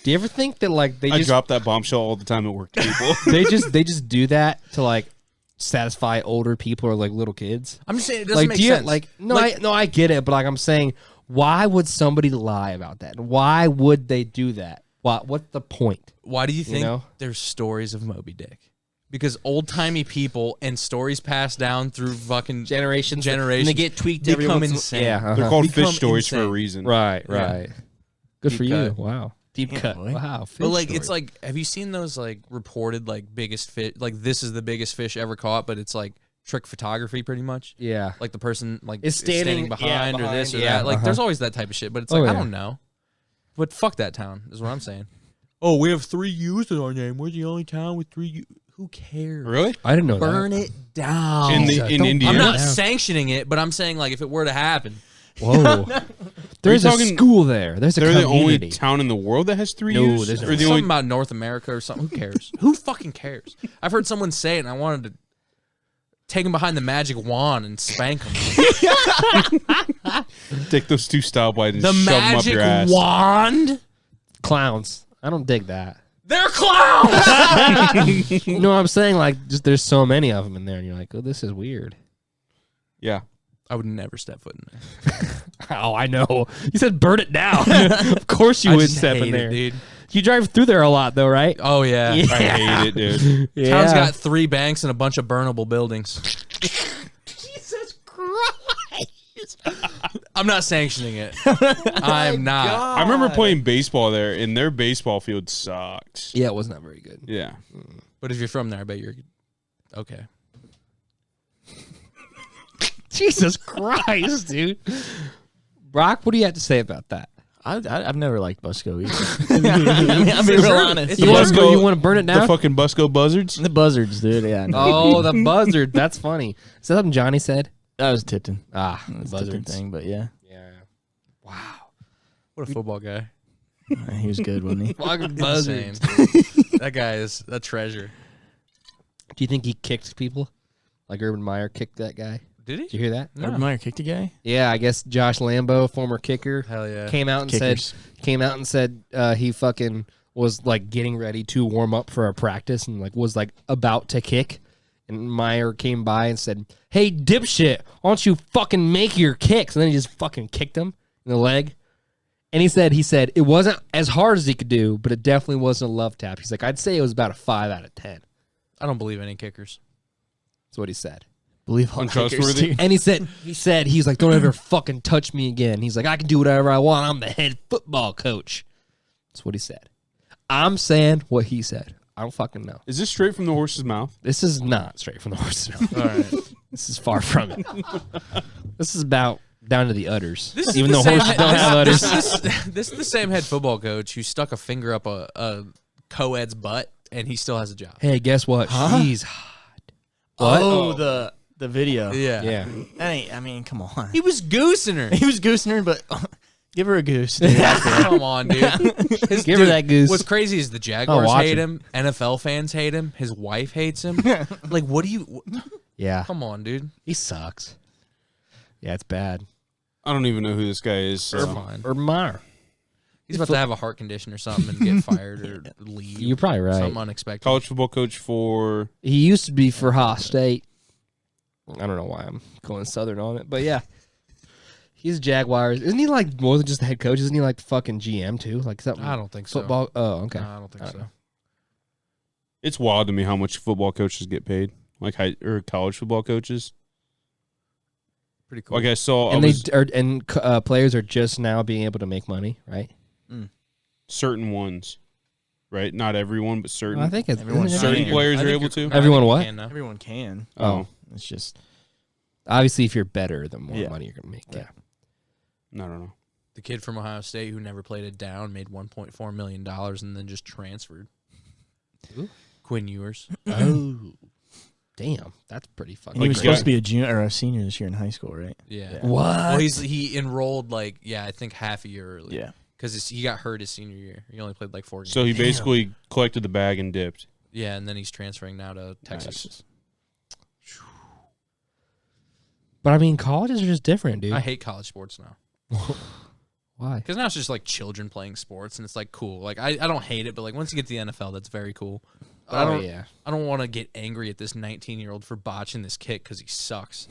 you ever think that like they I just drop that bombshell all the time at work, people. they just do that to like satisfy older people or like little kids? I'm just saying it doesn't Like, make sense. I get it, but like I'm saying, why would somebody lie about that? Why would they do that? What's the point? why do you think know? there's stories of Moby Dick? Because old-timey people and stories passed down through fucking Generations, generations. and they get tweaked every become once in a- insane. Yeah, They're called Become fish stories for a insane. reason. right. Yeah. Good Deep for you. cut. Wow, deep cut. boy. Wow, But like it's like, have you seen those like reported like biggest fish? Like this is the biggest fish ever caught, but it's like trick photography pretty much. yeah. Like the person like Is standing- behind yeah, or this or behind, yeah, that. Like uh-huh. there's always that type of shit. But it's Oh, like I yeah. don't know. But fuck that town is what I'm saying. Oh, we have 3 U's in our name. We're the only town with 3 U. Who cares? Really? I didn't know Burn that. it down. In Don't- Indiana? I'm not Yeah. sanctioning it, but I'm saying like if it were to happen, Whoa. There's a talking- school there. There's a They're the community. only town in the world that has 3 No, U's? there's Or no- the something only about North America or something. Who cares? Who fucking cares? I've heard someone say it, and I wanted to take him behind the magic wand and spank him. take those 2 stoplights and The shove them up magic your ass. wand? Clowns. I don't dig that. They're clowns! You know what I'm saying? Like, just there's so many of them in there, and you're like, oh, this is weird. Yeah. I would never step foot in there. Oh, I know. You said burn it down. Of course you I would just step hate in it, there. dude. You drive through there a lot, though, right? Oh, yeah. Yeah. I hate it, dude. Yeah. Town's got 3 banks and a bunch of burnable buildings. Jesus Christ. I'm not sanctioning it. I'm not. I remember playing baseball there, and their baseball field sucks. Yeah, it was not very good. Yeah. But if you're from there, I bet you're okay. Jesus Christ, dude. Brock, what do you have to say about that? I've never liked Busco either. I mean, I'm being real honest. You want to burn it The down? fucking Busco Buzzards? The buzzards, dude. Yeah. No. Oh, the buzzard. That's funny. Is that something Johnny said? That was Tipton. Ah, That the was Tipton buzzards. thing, but yeah, Yeah. Wow. What a football guy. he was good, wasn't he? Fucking Insane. buzzards. That guy is a treasure. Do you think he kicked people? Like Urban Meyer kicked that guy? Did Did he? you hear that? No. Urban Meyer kicked a guy. Yeah, I guess Josh Lambo, former kicker, Hell yeah. came out and Kickers. said he fucking was like getting ready to warm up for a practice and like was like about to kick. And Meyer came by and said, "Hey, dipshit, why don't you fucking make your kicks?" And then he just fucking kicked him in the leg. And he said it wasn't as hard as he could do, but it definitely wasn't a love tap. He's like, I'd say it was about a 5 out of 10. I don't believe any kickers. That's what he said. Believe all Untrustworthy. kickers, dude. And he's like, don't ever fucking touch me again. He's like, I can do whatever I want. I'm the head football coach. That's what he said. I'm saying what he said. I don't fucking know. Is this straight from the horse's mouth? This is not straight from the horse's mouth. All right. This is far from it. This is about down to the udders. This is Even the though same horses don't have udders. This is the same head football coach who stuck a finger up a co-ed's butt, and he still has a job. Hey, guess what? Huh? She's hot. What? Oh, the video. Yeah. Yeah. That ain't, I mean, come on. He was goosing her. He was goosing her, but give her a goose. Dude. Come on, dude. Give her that goose. What's crazy is the Jaguars watch hate it. him. NFL fans hate him. His wife hates him. Like, what do you... Yeah. Come on, dude. He sucks. Yeah, it's bad. I don't even know who this guy is. So. Fine. Urban Meyer. He's about to have a heart condition or something and get fired or leave. You're probably right. Something unexpected. College football coach for He used to be for Haas State. I don't know why I'm going Southern on it, but yeah. He's Jaguars. Isn't he like more than just the head coach? Isn't he like the fucking GM too? Like something I don't think so. football. Oh, okay. No, I don't think so. it's wild to me how much football coaches get paid, like college football coaches. Pretty cool. Like I saw, Players are just now being able to make money, right? certain ones, right? Not everyone, but certain. I think it's Everyone- certain Yeah. players I are think able you're- to. I Everyone think you what? can now. Everyone can. Oh, It's just obviously if you're better, the more Yeah. money you're gonna make. Yeah. I don't know. The kid from Ohio State who never played it down made $1.4 million and then just transferred. Who? Quinn Ewers. Oh, damn, that's pretty fucking. he was you supposed got- to be a junior or a senior this year in high school, right? Yeah. What? Well, he enrolled I think half a year early. Yeah. Because he got hurt his senior year. He only played like 4 games. So he basically collected the bag and dipped. Yeah, and then he's transferring now to Texas. Nice. But I mean, colleges are just different, dude. I hate college sports now. Why? Because now it's just like children playing sports, and it's like cool. Like I don't hate it, but like once you get to the NFL, that's very cool. But I don't yeah. I don't want to get angry at this 19-year-old for botching this kick because he sucks.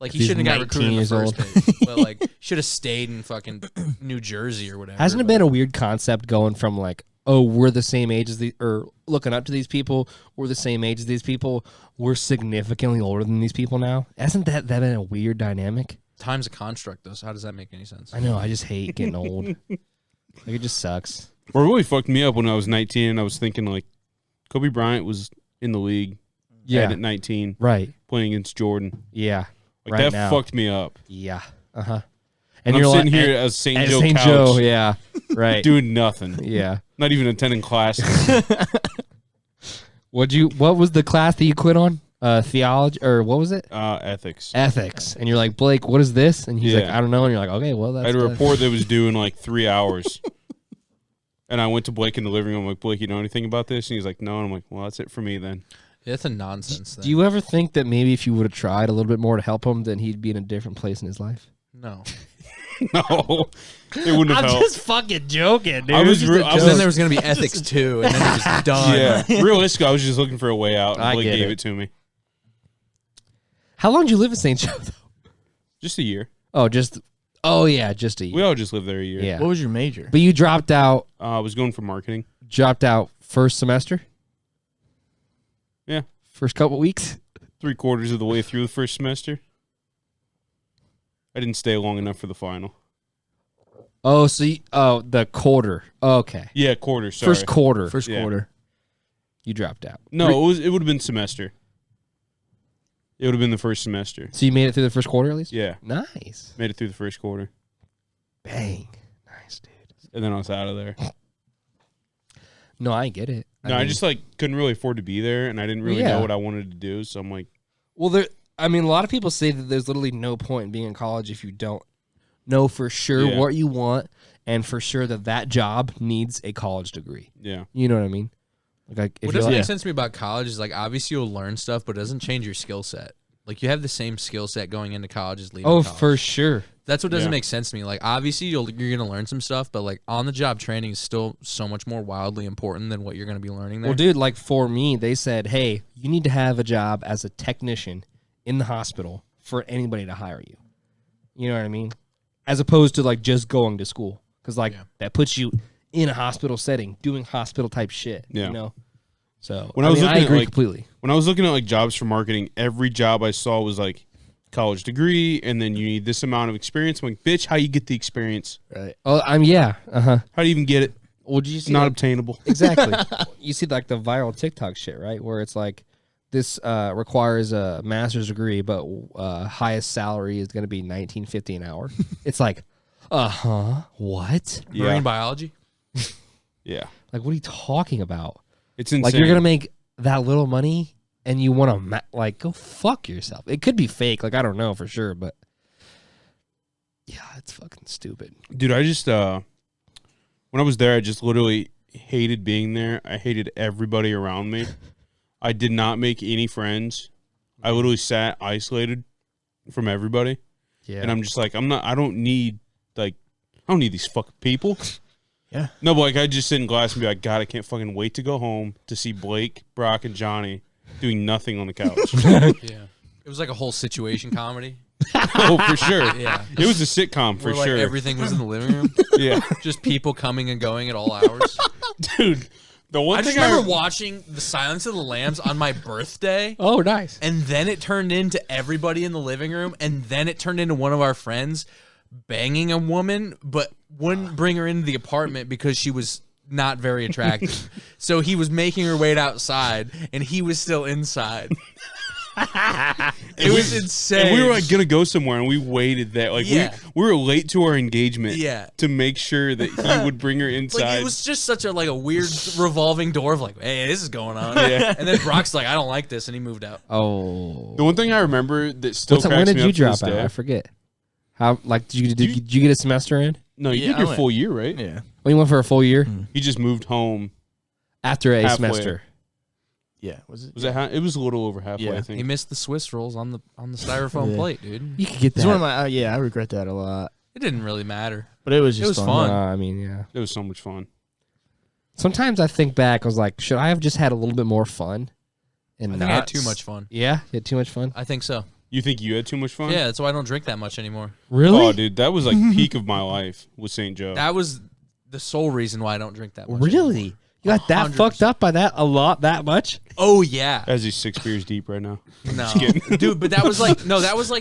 Like he He's shouldn't have got 19 recruited in the years first old. place. But like should have stayed in fucking New Jersey or whatever. Hasn't it but- been a weird concept going from like, oh, we're the same age as or looking up to these people, we're the same age as these people, we're significantly older than these people now? Hasn't that been a weird dynamic? Time's a construct though, so how does that make any sense? I know, I just hate getting old. Like it just sucks. What really fucked me up when I was 19, I was thinking like Kobe Bryant was in the league at 19 Right. playing against Jordan. Yeah. Like Right that now. fucked me up. Yeah. Uh-huh. And I'm sitting here as St. at Joe St. couch Joe, yeah. Right. doing nothing. Yeah. Not even attending classes. What was the class that you quit on? Theology, or what was it? Ethics. Ethics. And you're like, Blake, what is this? And he's like, Yeah. I don't know. And you're like, okay, well, that's I had a good. report that was due in like 3 hours. And I went to Blake in the living room. I'm like, Blake, you know anything about this? And he's like, no. And I'm like, well, that's it for me then. Yeah, it's a nonsense thing. Do you ever think that maybe if you would have tried a little bit more to help him, then he'd be in a different place in his life? No. No. It wouldn't have helped. fucking joking, dude. I was re- I was- Then there was gonna be ethics too, and then it was done. Yeah. Realistically, I was just looking for a way out. And I Blake get gave it. it to me. How long did you live in St. Joe, though? Just a year. Just a year. We all just lived there a year. Yeah. What was your major? But you dropped out I was going for marketing. first semester? Yeah. First couple weeks? 3/4 of the way through the first semester. I didn't stay long enough for the final. Oh, so the quarter. Okay. Yeah, quarter. Sorry. First quarter. First Yeah. quarter. You dropped out. No, it would have been semester. It would have been the first semester. So you made it through the first quarter at least? Yeah, Nice. made it through the first quarter, Bang. Nice, dude. and then I was out of there. No, I get it. No, I mean- just like couldn't really afford to be there, and I didn't really Yeah. know what I wanted to do. So I'm like, Well, a lot of people say that there's literally no point in being in college if you don't know for sure Yeah. what you want and for sure that job needs a college degree. yeah, You know what I mean? Like if What you're doesn't like, make sense to me about college is like obviously you'll learn stuff, but it doesn't change your skill set. Like you have the same skill set going into college as leaving oh, college. for sure. That's what doesn't Yeah. make sense to me. Like obviously you're gonna learn some stuff, but like on the job training is still so much more wildly important than what you're gonna be learning there. Well, dude, like for me, they said, hey, you need to have a job as a technician in the hospital for anybody to hire you. You know what I mean? As opposed to like just going to school. Because like that puts you in a hospital setting doing hospital type shit. Yeah. You know? So When I was I looking at, agree like- completely. when I was looking at like jobs for marketing, every job I saw was like college degree, and then you need this amount of experience. I'm like, bitch, how you get the experience? Right. Oh, yeah. Uh-huh. How do you even get it? Well, did you see Not like, obtainable. exactly. You see like the viral TikTok shit, right? Where it's like this requires a master's degree, but highest salary is going to be $19.50 an hour. It's like, what? Yeah, Marine biology. yeah, Like, what are you talking about? it's insane. Like, you're gonna make that little money, and you want to like go fuck yourself. It could be fake. Like, I don't know for sure, but yeah, it's fucking stupid. Dude, I just when I was there, I just literally hated being there. I hated everybody around me. I did not make any friends. I literally sat isolated from everybody. Yeah, And I'm just like, I don't need these fucking people. Yeah. No, but like I'd just sit in class and be like, God, I can't fucking wait to go home to see Blake, Brock, and Johnny doing nothing on the couch. Yeah. It was like a whole situation comedy. Oh, for sure. Yeah. It was a sitcom for Where, like, sure. everything was in the living room. Yeah. Just people coming and going at all hours. Dude, the one I thing just remember watching The Silence of the Lambs on my birthday. Oh, nice. And then it turned into everybody in the living room. And then it turned into one of our friends banging a woman, but wouldn't bring her into the apartment because she was not very attractive. So he was making her wait outside, and he was still inside. It was insane. And we were like gonna go somewhere, and we waited there. Like we were late to our engagement. To make sure that he would bring her inside. Like, it was just such a weird revolving door of like, hey, this is going on. Yeah. And then Brock's like, I don't like this, and he moved out. Oh. The one thing I remember that still cracks when did me you up to drop this out? day- I forget. How did you get a semester in? No, you Yeah, did your I went- full year, right? Yeah. Oh, you went for a full year He just moved home. after a Halfway. semester. Yeah. Was it? Was that? It was a little over halfway, Yeah. I He think. missed the Swiss rolls on the styrofoam Yeah. plate, dude. You could get It's one of that. my. I regret that a lot. It didn't really matter. But it was just was fun. I mean, yeah. It was so much fun. Sometimes I think back. I was like, should I have just had a little bit more fun? And I not think I had too much fun. Yeah, you had too much fun. I think so. You think you had too much fun? Yeah, that's why I don't drink that much anymore. Really? Oh, dude, that was like peak of my life with St. Joe. That was the sole reason why I don't drink that much. Really? anymore. You got that 100%. fucked up by that a lot, that much? Oh yeah. As he's 6 beers deep right now. No, kidding. dude, but that was like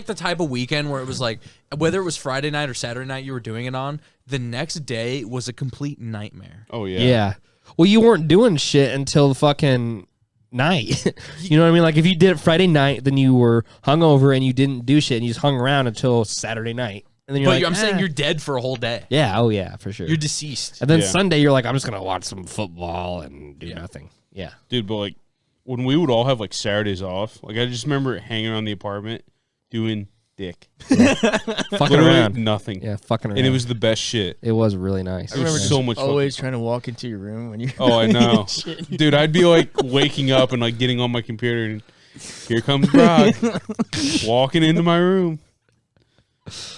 the type of weekend where it was like whether it was Friday night or Saturday night you were doing it on, the next day was a complete nightmare. Oh yeah. Yeah. Well, you weren't doing shit until the fucking night. You know what I mean? Like if you did it Friday night, then you were hungover and you didn't do shit and you just hung around until Saturday night. And then you're But like, I'm saying you're dead for a whole day. yeah, oh yeah, for sure. You're deceased. And then Yeah. Sunday, you're like, I'm just gonna watch some football and do nothing. Yeah. Dude, but like when we would all have like Saturdays off, like I just remember hanging around the apartment doing dick. Fucking Literally around. nothing. Yeah, fucking around. And it was the best shit. It was really nice. It was so much fun. Always trying to walk into your room when you're. Oh, I know. Shit. Dude, I'd be like waking up and like getting on my computer and here comes Brock walking into my room.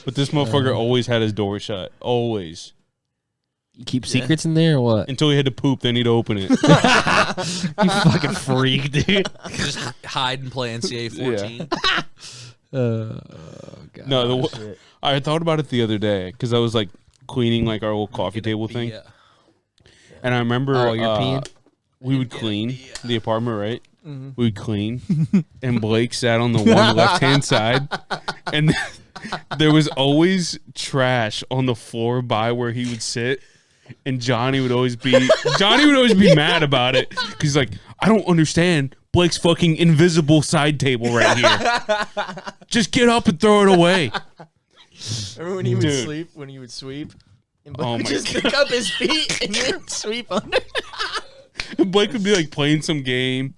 But this motherfucker always had his door shut. Always. You keep secrets in there or what? Until he had to poop, then he'd open it. You fucking freak, dude. Just hide and play NCAA 14. God. No, shit. I thought about it the other day because I was like cleaning like our old coffee table thing. Yeah. And I remember Oh, you're peeing? we would clean the apartment, right? We would clean. And Blake sat on the one left-hand side. And there was always trash on the floor by where he would sit. And Johnny would always be mad about it. Because he's like, I don't understand Blake's fucking invisible side table right here. Just get up and throw it away. Remember when he would Dude. sleep? When he would sweep? And Oh would my just pick up his feet and then sweep under. And Blake would be like playing some game,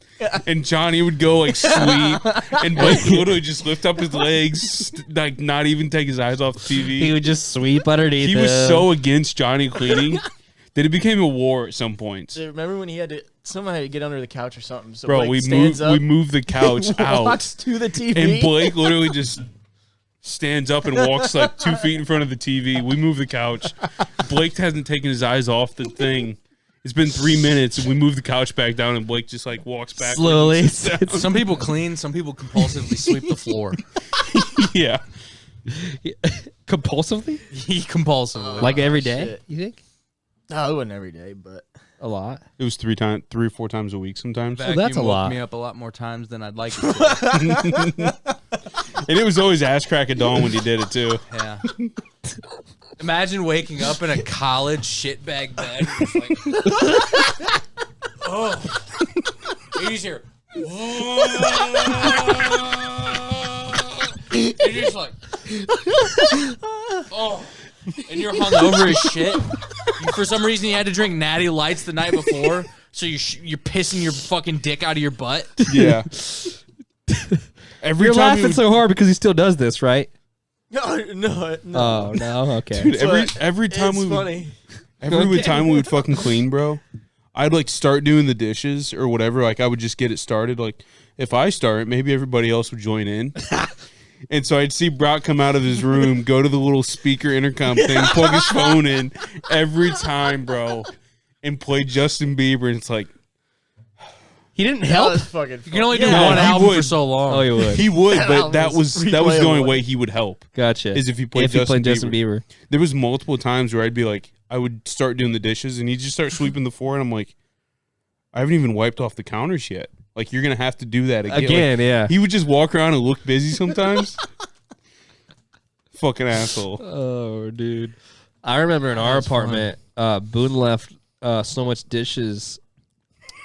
and Johnny would go like sweep, and Blake would literally just lift up his legs, like not even take his eyes off the He TV. would just sweep underneath He was him. so against Johnny cleaning that it became a war at some points. Remember when he had to somehow get under the couch or something? So Bro, Blake we stands moved the couch out, walks to the TV. and Blake literally just stands up and walks like 2 feet in front of the TV. We move the couch. Blake hasn't taken his eyes off the thing. It's been 3 minutes, and we move the couch back down, and Blake just like walks back Slowly. Some people clean, some people compulsively sweep the floor. Yeah. Compulsively? He compulsively. Like every day, shit. you think? No, it wasn't every day, but A lot. It was 3 or 4 times a week sometimes. Vacuum that's a woke lot. me up a lot more times than I'd like it to. And it was always ass crack at dawn when he did it too. Yeah. Imagine waking up in a college shitbag bed. It's like, oh. You just hear. You're just like, oh. And you're hungover as shit. For some reason, you had to drink Natty Lights the night before, so you're pissing your fucking dick out of your butt. Yeah. Every You're time laughing he would, so hard because he still does this, right? no. Oh no, okay. dude, every time It's we would, funny. every time we would fucking clean, bro, I'd like start doing the dishes or whatever. Like I would just get it started. Like if I start, maybe everybody else would join in. And so I'd see Brock come out of his room, go to the little speaker intercom thing, plug his phone in every time, bro, and play Justin Bieber. And it's like, He didn't help. Fucking You can only do No, one he album for would. so long. Oh, he would. he would, but that was the only replayable. way he would help. Gotcha. Is if he played Justin Bieber. There was multiple times where I'd be like, I would start doing the dishes, and he'd just start sweeping the floor, and I'm like, I haven't even wiped off the counters yet. Like, you're gonna have to do that again. Again, Like, yeah. He would just walk around and look busy sometimes. Fucking asshole. Oh, dude. I remember in our apartment, Boone left so much dishes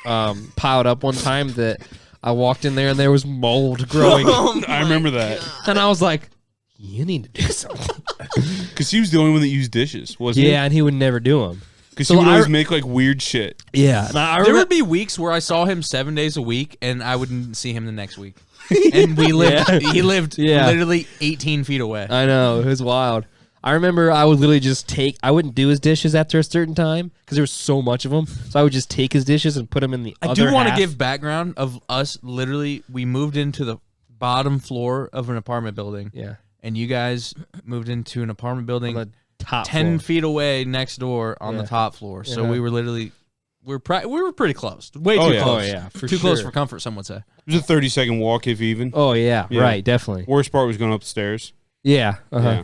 piled up one time that I walked in there and there was mold growing. I remember that And I was like, you need to do something. because he was the only one that used dishes, wasn't he? Yeah, and he would never do them. Because So he would I- always make like weird shit. Yeah. And I There remember, would be weeks where I saw him 7 days a week, and I wouldn't see him the next week. And we lived. Yeah. He lived Yeah. literally 18 feet away. I know, it was wild. I remember I would literally just I wouldn't do his dishes after a certain time because there was so much of them. So I would just take his dishes and put them in the I other do want to half. give background of us. Literally, we moved into the bottom floor of an apartment building, Yeah. and you guys moved into an apartment building On the top 10 floor. feet away next door on the Yeah. top floor. So Yeah. we were literally we were pretty close. Way Oh, too yeah. close. Oh, yeah, for too close sure. for comfort, some would say. It was a 30-second walk, if even. Oh, yeah, Yeah. right, definitely. Worst part was going up the stairs. Yeah. Uh-huh. Yeah.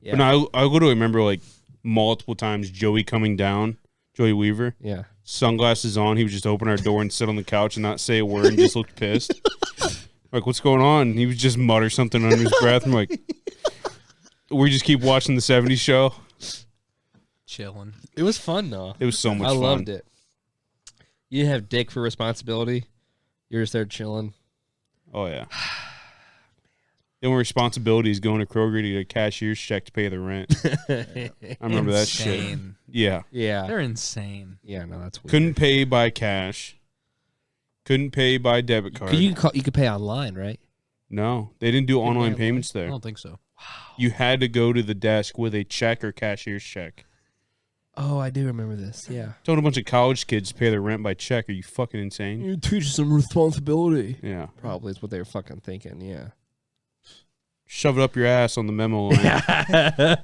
Yeah. But no, I literally remember like multiple times Joey coming down, Joey Weaver, Yeah. sunglasses on. He would just open our door and sit on the couch and not say a word and just look pissed. Like, what's going on? And he would just mutter something under his breath. I'm like, we just keep watching the 70s show. Chilling. It was fun, though. It was so much I fun. loved it. You didn't have dick for responsibility. You're just there chilling. Oh, yeah. The only responsibility is going to Kroger to get a cashier's check to pay the rent. I remember that shit. Insane. Yeah. Yeah. They're insane. Yeah, no, that's weird. Couldn't pay by cash. Couldn't pay by debit card. You could pay online, right? No, they didn't do online pay payments I there. don't think so. You had to go to the desk with a check or cashier's check. Oh, I do remember this. Yeah. Told a bunch of college kids to pay their rent by check. Are you fucking insane? You teach some responsibility. Yeah. Probably is what they were fucking thinking. Yeah. Shove it up your ass on the memo line.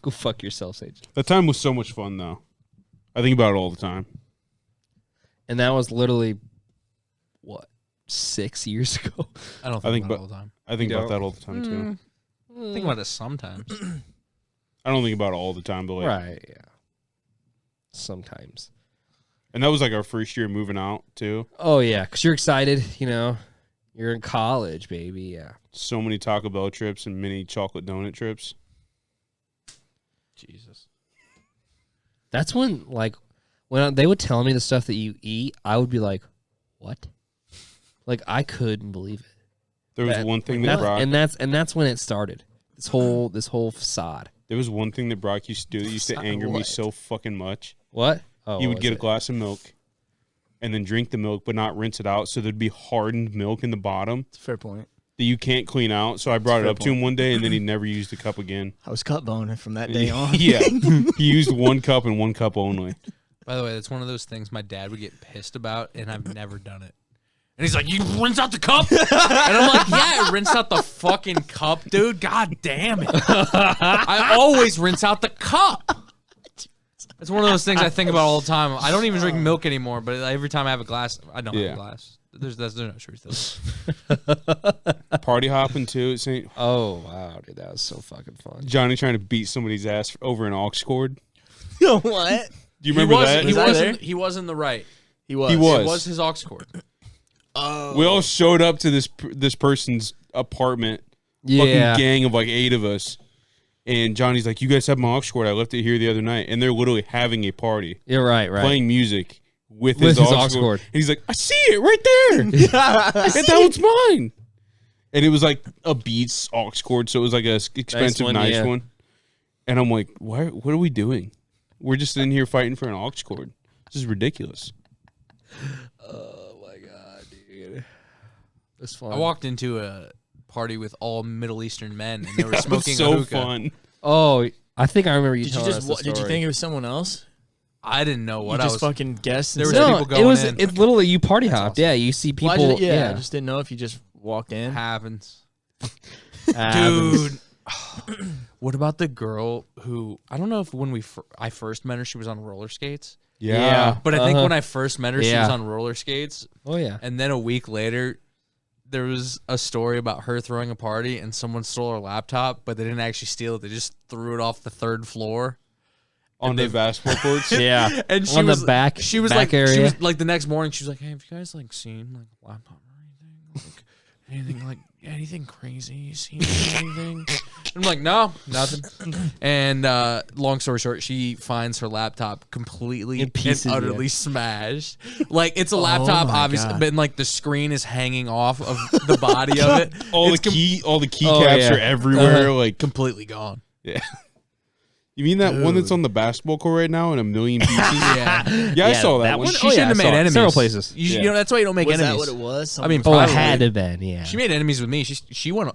Go fuck yourself, Sage. That time was so much fun, though. I think about it all the time. And that was literally what 6 years ago. I don't I think think about it but- all the time. I think You about don't? that all the time, too. Think about it sometimes. I don't think about it all the time, but like, Right. Yeah. Sometimes. and that was like our first year moving out, too. Oh yeah, because you're excited. You know, you're in college, baby. Yeah. So many Taco Bell trips and mini chocolate donut trips. Jesus. That's when when they would tell me the stuff that you eat, I would be like, "What?" Like I couldn't believe it. There was one thing that Brock. and that's when it started. This whole facade. There was one thing that Brock used to do that used to anger me What? so fucking much. What? Oh, He what would get a was glass of milk and then drink the milk, but not rinse it out. So there'd be hardened milk in the bottom It's a fair point. that you can't clean out. So I brought it fair up to him one day, and then he never used the cup again. I was cut bone from that day on. Yeah, he used one cup and one cup only. By the way, that's one of those things my dad would get pissed about, and I've never done it. And he's like, "You rinse out the cup?" And I'm like, "Yeah, I rinse out the fucking cup, dude. God damn it! I always rinse out the cup." It's one of those things I think about all the time. I don't even drink milk anymore, but every time I have a glass, I don't have Yeah. a glass. There's no truth to it. Party hopping too at St. Oh wow, dude, that was so fucking fun. Johnny trying to beat somebody's ass over an aux cord. What? Do you remember was, that? He Was I wasn't. there? He was in the right. He was. He was. It was his aux cord. We all showed up to this person's apartment. Fucking gang of like 8 of us. And Johnny's like, "You guys have my aux cord. I left it here the other night." And they're literally having a party, You're right. playing music with With his his aux aux cord. cord. And he's like, "I see it right there. That one's mine." And it was like a Beats aux cord, so it was like a expensive, nice yeah. one. And I'm like, "Why? What are we doing? We're just in here fighting for an aux cord. This is ridiculous." Oh my god, dude, it's fun. I walked into a party with all Middle Eastern men, and they were That was smoking a so hookah. fun. Oh, I think I remember you Did you telling just? us the Did you story. think it was someone else? I didn't know what You I just was. fucking guessed. There and was said- No, people it going was. in. It's literally you party hopped. awesome. Yeah, you see people. Well, I yeah, just didn't know if you just walked in. Happens. Dude. What about the girl who, I don't know if when I first met her, she was on roller skates. Yeah. But I think when I first met her, she Yeah. was on roller skates. Oh yeah. And then a week later, there was a story about her throwing a party and someone stole her laptop, but they didn't actually steal it. They just threw it off the 3rd floor. On the basketball courts. Yeah. And she On was the back. She was back like, area. she was like the next morning. She was like, "Hey, have you guys like seen like a laptop or anything? Like anything crazy? You seen anything?" I'm like, "No, nothing." And long story short, she finds her laptop completely In pieces, and utterly smashed. Like it's a laptop, my obviously, God. but like the screen is hanging off of the body of it. all It's the keycaps Oh, yeah. are everywhere. Like, completely gone. yeah. You mean that one that's on the basketball court right now in a million pieces? Yeah. Yeah, I saw that one. She shouldn't have made enemies. Several places. You Yeah. know, that's why you don't make Was enemies. that what it was? I mean, Oh, it probably. had to have been. Yeah. She made enemies with me. She went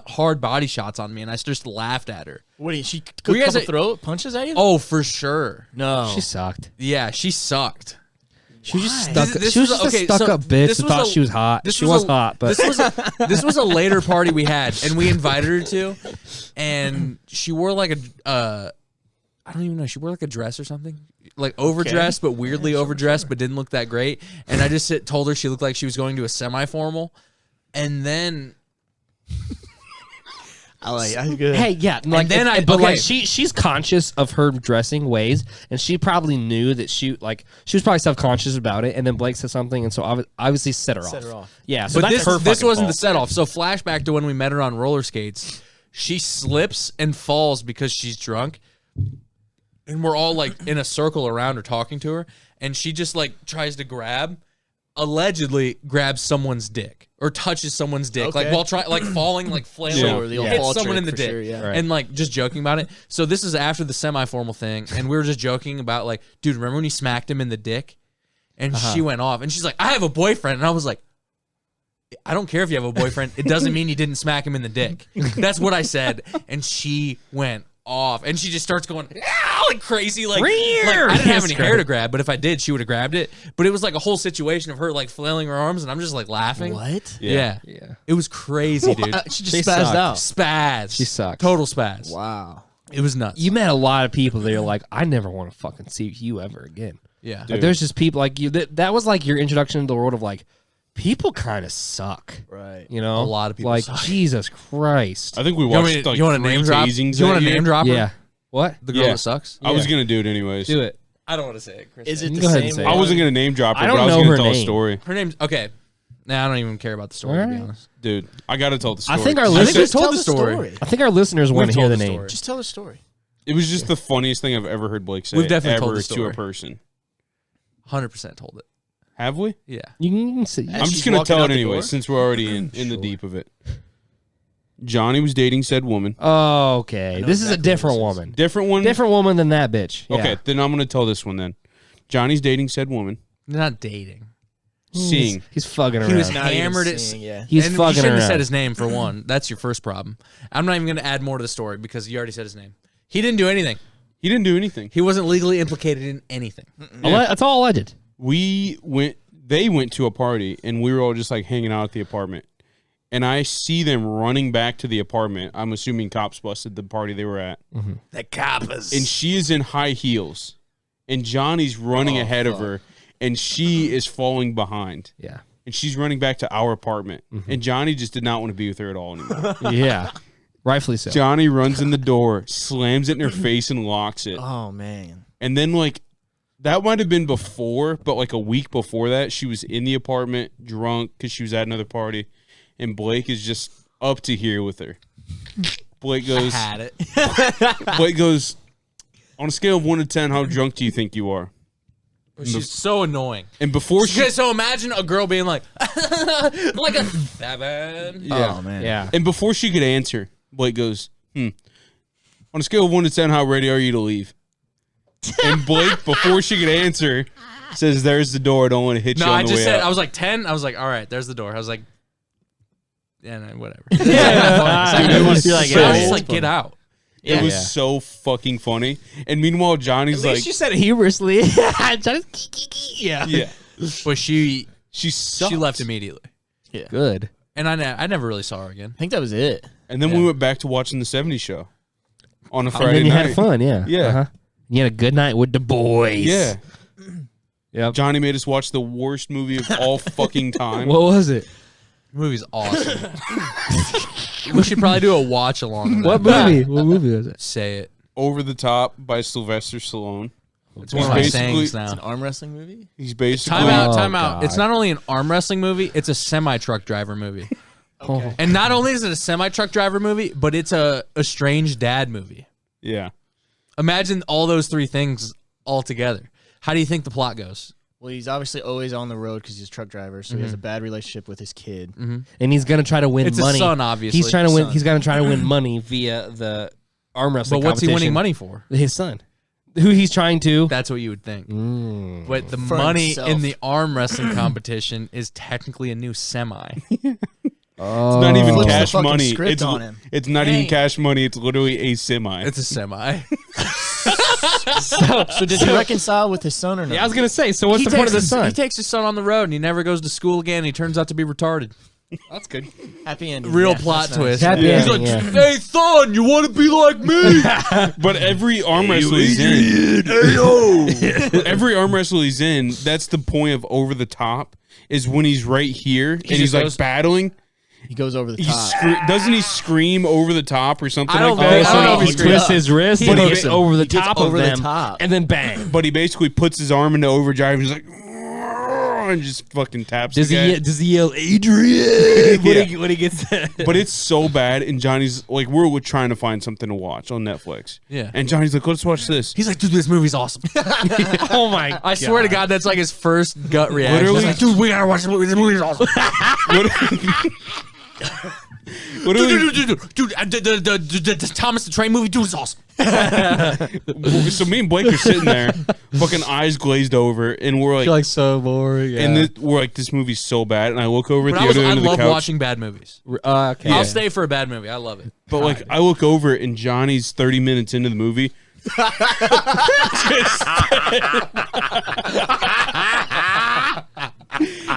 hard body shots on me, and I just laughed at her. What? She Were could you guys couple at- throw punches at you? Oh, for sure. no. She sucked. Yeah, she sucked. She was just Why? stuck. This She was was just okay, a stuck so up bitch this who was thought a- she was hot. this She was was a- hot, but This was a later party we had, and we invited her to, and she wore like a I don't even know. She wore like a dress or something, like overdressed, but weirdly overdressed, but didn't look that great. And I just told her she looked like she was going to a semi-formal, and then I good. hey, yeah, like then but like okay. she's conscious of her dressing ways, and she probably knew that she was probably self conscious about it. And then Blake said something, and so obviously set her off. Yeah, so but that's her. this fucking wasn't the fault. set off. So flashback to when we met her on roller skates. She slips and falls because she's drunk. And we're all like in a circle around her talking to her. And she just like tries to allegedly grabs someone's dick or touches someone's dick. Okay. Like while like falling, like flailing. Sure, the old Hits fall someone trick in the for dick. sure, yeah. Right. And like just joking about it. So this is after the semi-formal thing. And we were just joking about like, dude, remember when you smacked him in the dick? And she went off. And she's like, I have a boyfriend. And I was like, I don't care if you have a boyfriend. It doesn't mean you didn't smack him in the dick. That's what I said. And she went off. And she just starts going like crazy. Like I didn't have any hair to grab, but if I did, she would have grabbed it. But it was like a whole situation of her like flailing her arms, and I'm just like laughing. What? Yeah. Yeah, It was crazy, dude. She just She spazzed sucked. out. Spaz. She sucked. Total spaz. Wow. It was nuts. you met a lot of people that are like, I never want to fucking see you ever again. Yeah. Like, there's just people like you. That was like your introduction to the world of like, people kind of suck. Right. You know, A lot of people like suck. Jesus Christ. I think we You want watched me to- like you want a 3 name drop? tasings You want a that year. name drop? Yeah. What? The girl Yeah. that sucks? I was gonna do it anyways. Do it. I don't want to say it, Chris. Is it You the go ahead and same? say it. I wasn't gonna name drop her, I but don't I was know gonna her tell a name. story. Her name's okay. Nah, I don't even care about the story, to be Alright. honest. Dude, I gotta tell the story. I think our I think listeners. we told Tell the story. I think our listeners want to hear told the the name. story. Just tell the story. It was just the funniest thing I've ever heard Blake say. We've definitely ever told the to a story. person. 100% told it. Have we? Yeah. You can see. As I'm she's just gonna walking tell out it the anyway, door? since we're already in the deep of it. Johnny was dating said woman. Oh, okay. know This is a exactly different what this is. woman. Different one. Different woman than that bitch. Yeah. Okay, then I'm gonna tell this one then. Johnny's dating said woman. They're not dating. Seeing. He's fucking around. He was Not even hammered at. seeing, yeah. He's and you fucking shouldn't around. have said his name for one. That's your first problem. I'm not even going to add more to the story because you already said his name. He didn't do anything. He didn't do anything. He wasn't legally implicated in anything. That's all alleged. They went to a party and we were all just like hanging out at the apartment. And I see them running back to the apartment. I'm assuming cops busted the party they were at. The coppers. And she is in high heels. And Johnny's running ahead of her. And she is falling behind. Yeah. And she's running back to our apartment. And Johnny just did not want to be with her at all anymore. Yeah. Rightfully so. Johnny runs in the door, slams it in her face, and locks it. Oh man. And then, like, that might have been before, but like a week before that, she was in the apartment drunk because she was at another party. And Blake is just up to here with her. Blake goes, had it. Blake goes, on a scale of 1 to 10, how drunk do you think you are? She's so annoying. And before she, Okay, so imagine a girl being like, like a 7. yeah. Oh man. Yeah. And before she could answer, Blake goes, on a scale of 1 to 10, how ready are you to leave? And Blake, before she could answer, says, "There's the door. I don't want to hit No, you on I the just way said, out." I was like 10. I was like, all right, there's the door. I was like, yeah, no, whatever. Dude, it was You're like, so, yeah, I was just like, get out. it was Yeah. so fucking funny. And meanwhile, Johnny's like, you said it humorously. yeah. yeah, But she she sucked. left immediately. Yeah. Good. And I never really saw her again. I think that was it. And then we went back to watching the '70s show on a And Friday then you night. had fun, yeah. Yeah. Uh-huh. You had a good night with the boys. Yeah. Yep. Johnny made us watch the worst movie of all fucking time. What was it? The movie's awesome. We should probably do a watch along. What movie? What movie was it? Say it. Over the Top by Sylvester Stallone. It's one of my basically- sayings It's an now. arm wrestling movie. He's basically Time out, Oh, time out. God. It's not only an arm wrestling movie, it's a semi-truck driver movie. Oh. And not only is it a semi-truck driver movie, but it's a estranged dad movie. yeah. Imagine all those three things all together. How do you think the plot goes? Well, he's obviously always on the road because he's a truck driver, so he has a bad relationship with his kid. And he's gonna try to win It's money. a son, obviously. He's trying to win. Son. He's gonna try to win money via the arm wrestling. But what's he winning competition. money for? His son, who he's trying to. That's what you would think. But the For money himself. in the arm wrestling competition is technically a new semi. Oh. Not even Flips the cash fucking money. script It's, on him. it's not even cash money. It's literally a semi. It's a semi. So does he reconcile with his son or not? Yeah, I was gonna say. So what's the point of the son? He takes his son on the road and he never goes to school again. And he turns out to be retarded. That's good. Happy ending. Real Yeah, plot that's twist. nice. Happy Yeah. ending, He's like, yeah. hey, son, you want to be like me? But every arm wrestle he's in, every arm wrestle he's in, that's the point of Over the Top, is when he's right here and he's like goes- battling. He goes over the He top. doesn't he scream over the top or something I don't like think- that? I don't know if he he twists screams. his wrist He and he gets gets over the gets top over of the them, top. and then bang. But he basically puts his arm into overdrive and he's like, and just fucking taps Does the guy. he? Does he yell Adrian Yeah. when he gets? But it's so bad, and Johnny's like, we're trying to find something to watch on Netflix. Yeah. And Johnny's like, let's watch this. He's like, dude, this movie's awesome. Oh my! I swear to God, that's like his first gut reaction. Literally? He's like, dude, we gotta watch this movie. This movie's awesome. What do we- Dude, the Thomas the Train movie, dude, is awesome. So me and Blake are sitting there, fucking eyes glazed over, and we're like, so boring. Yeah. and we're like, this movie's so bad. And I look over at But the other I end of the love couch, watching bad movies. Okay. I'll stay for a bad movie. I love it. but like I look over and Johnny's 30 minutes into the movie.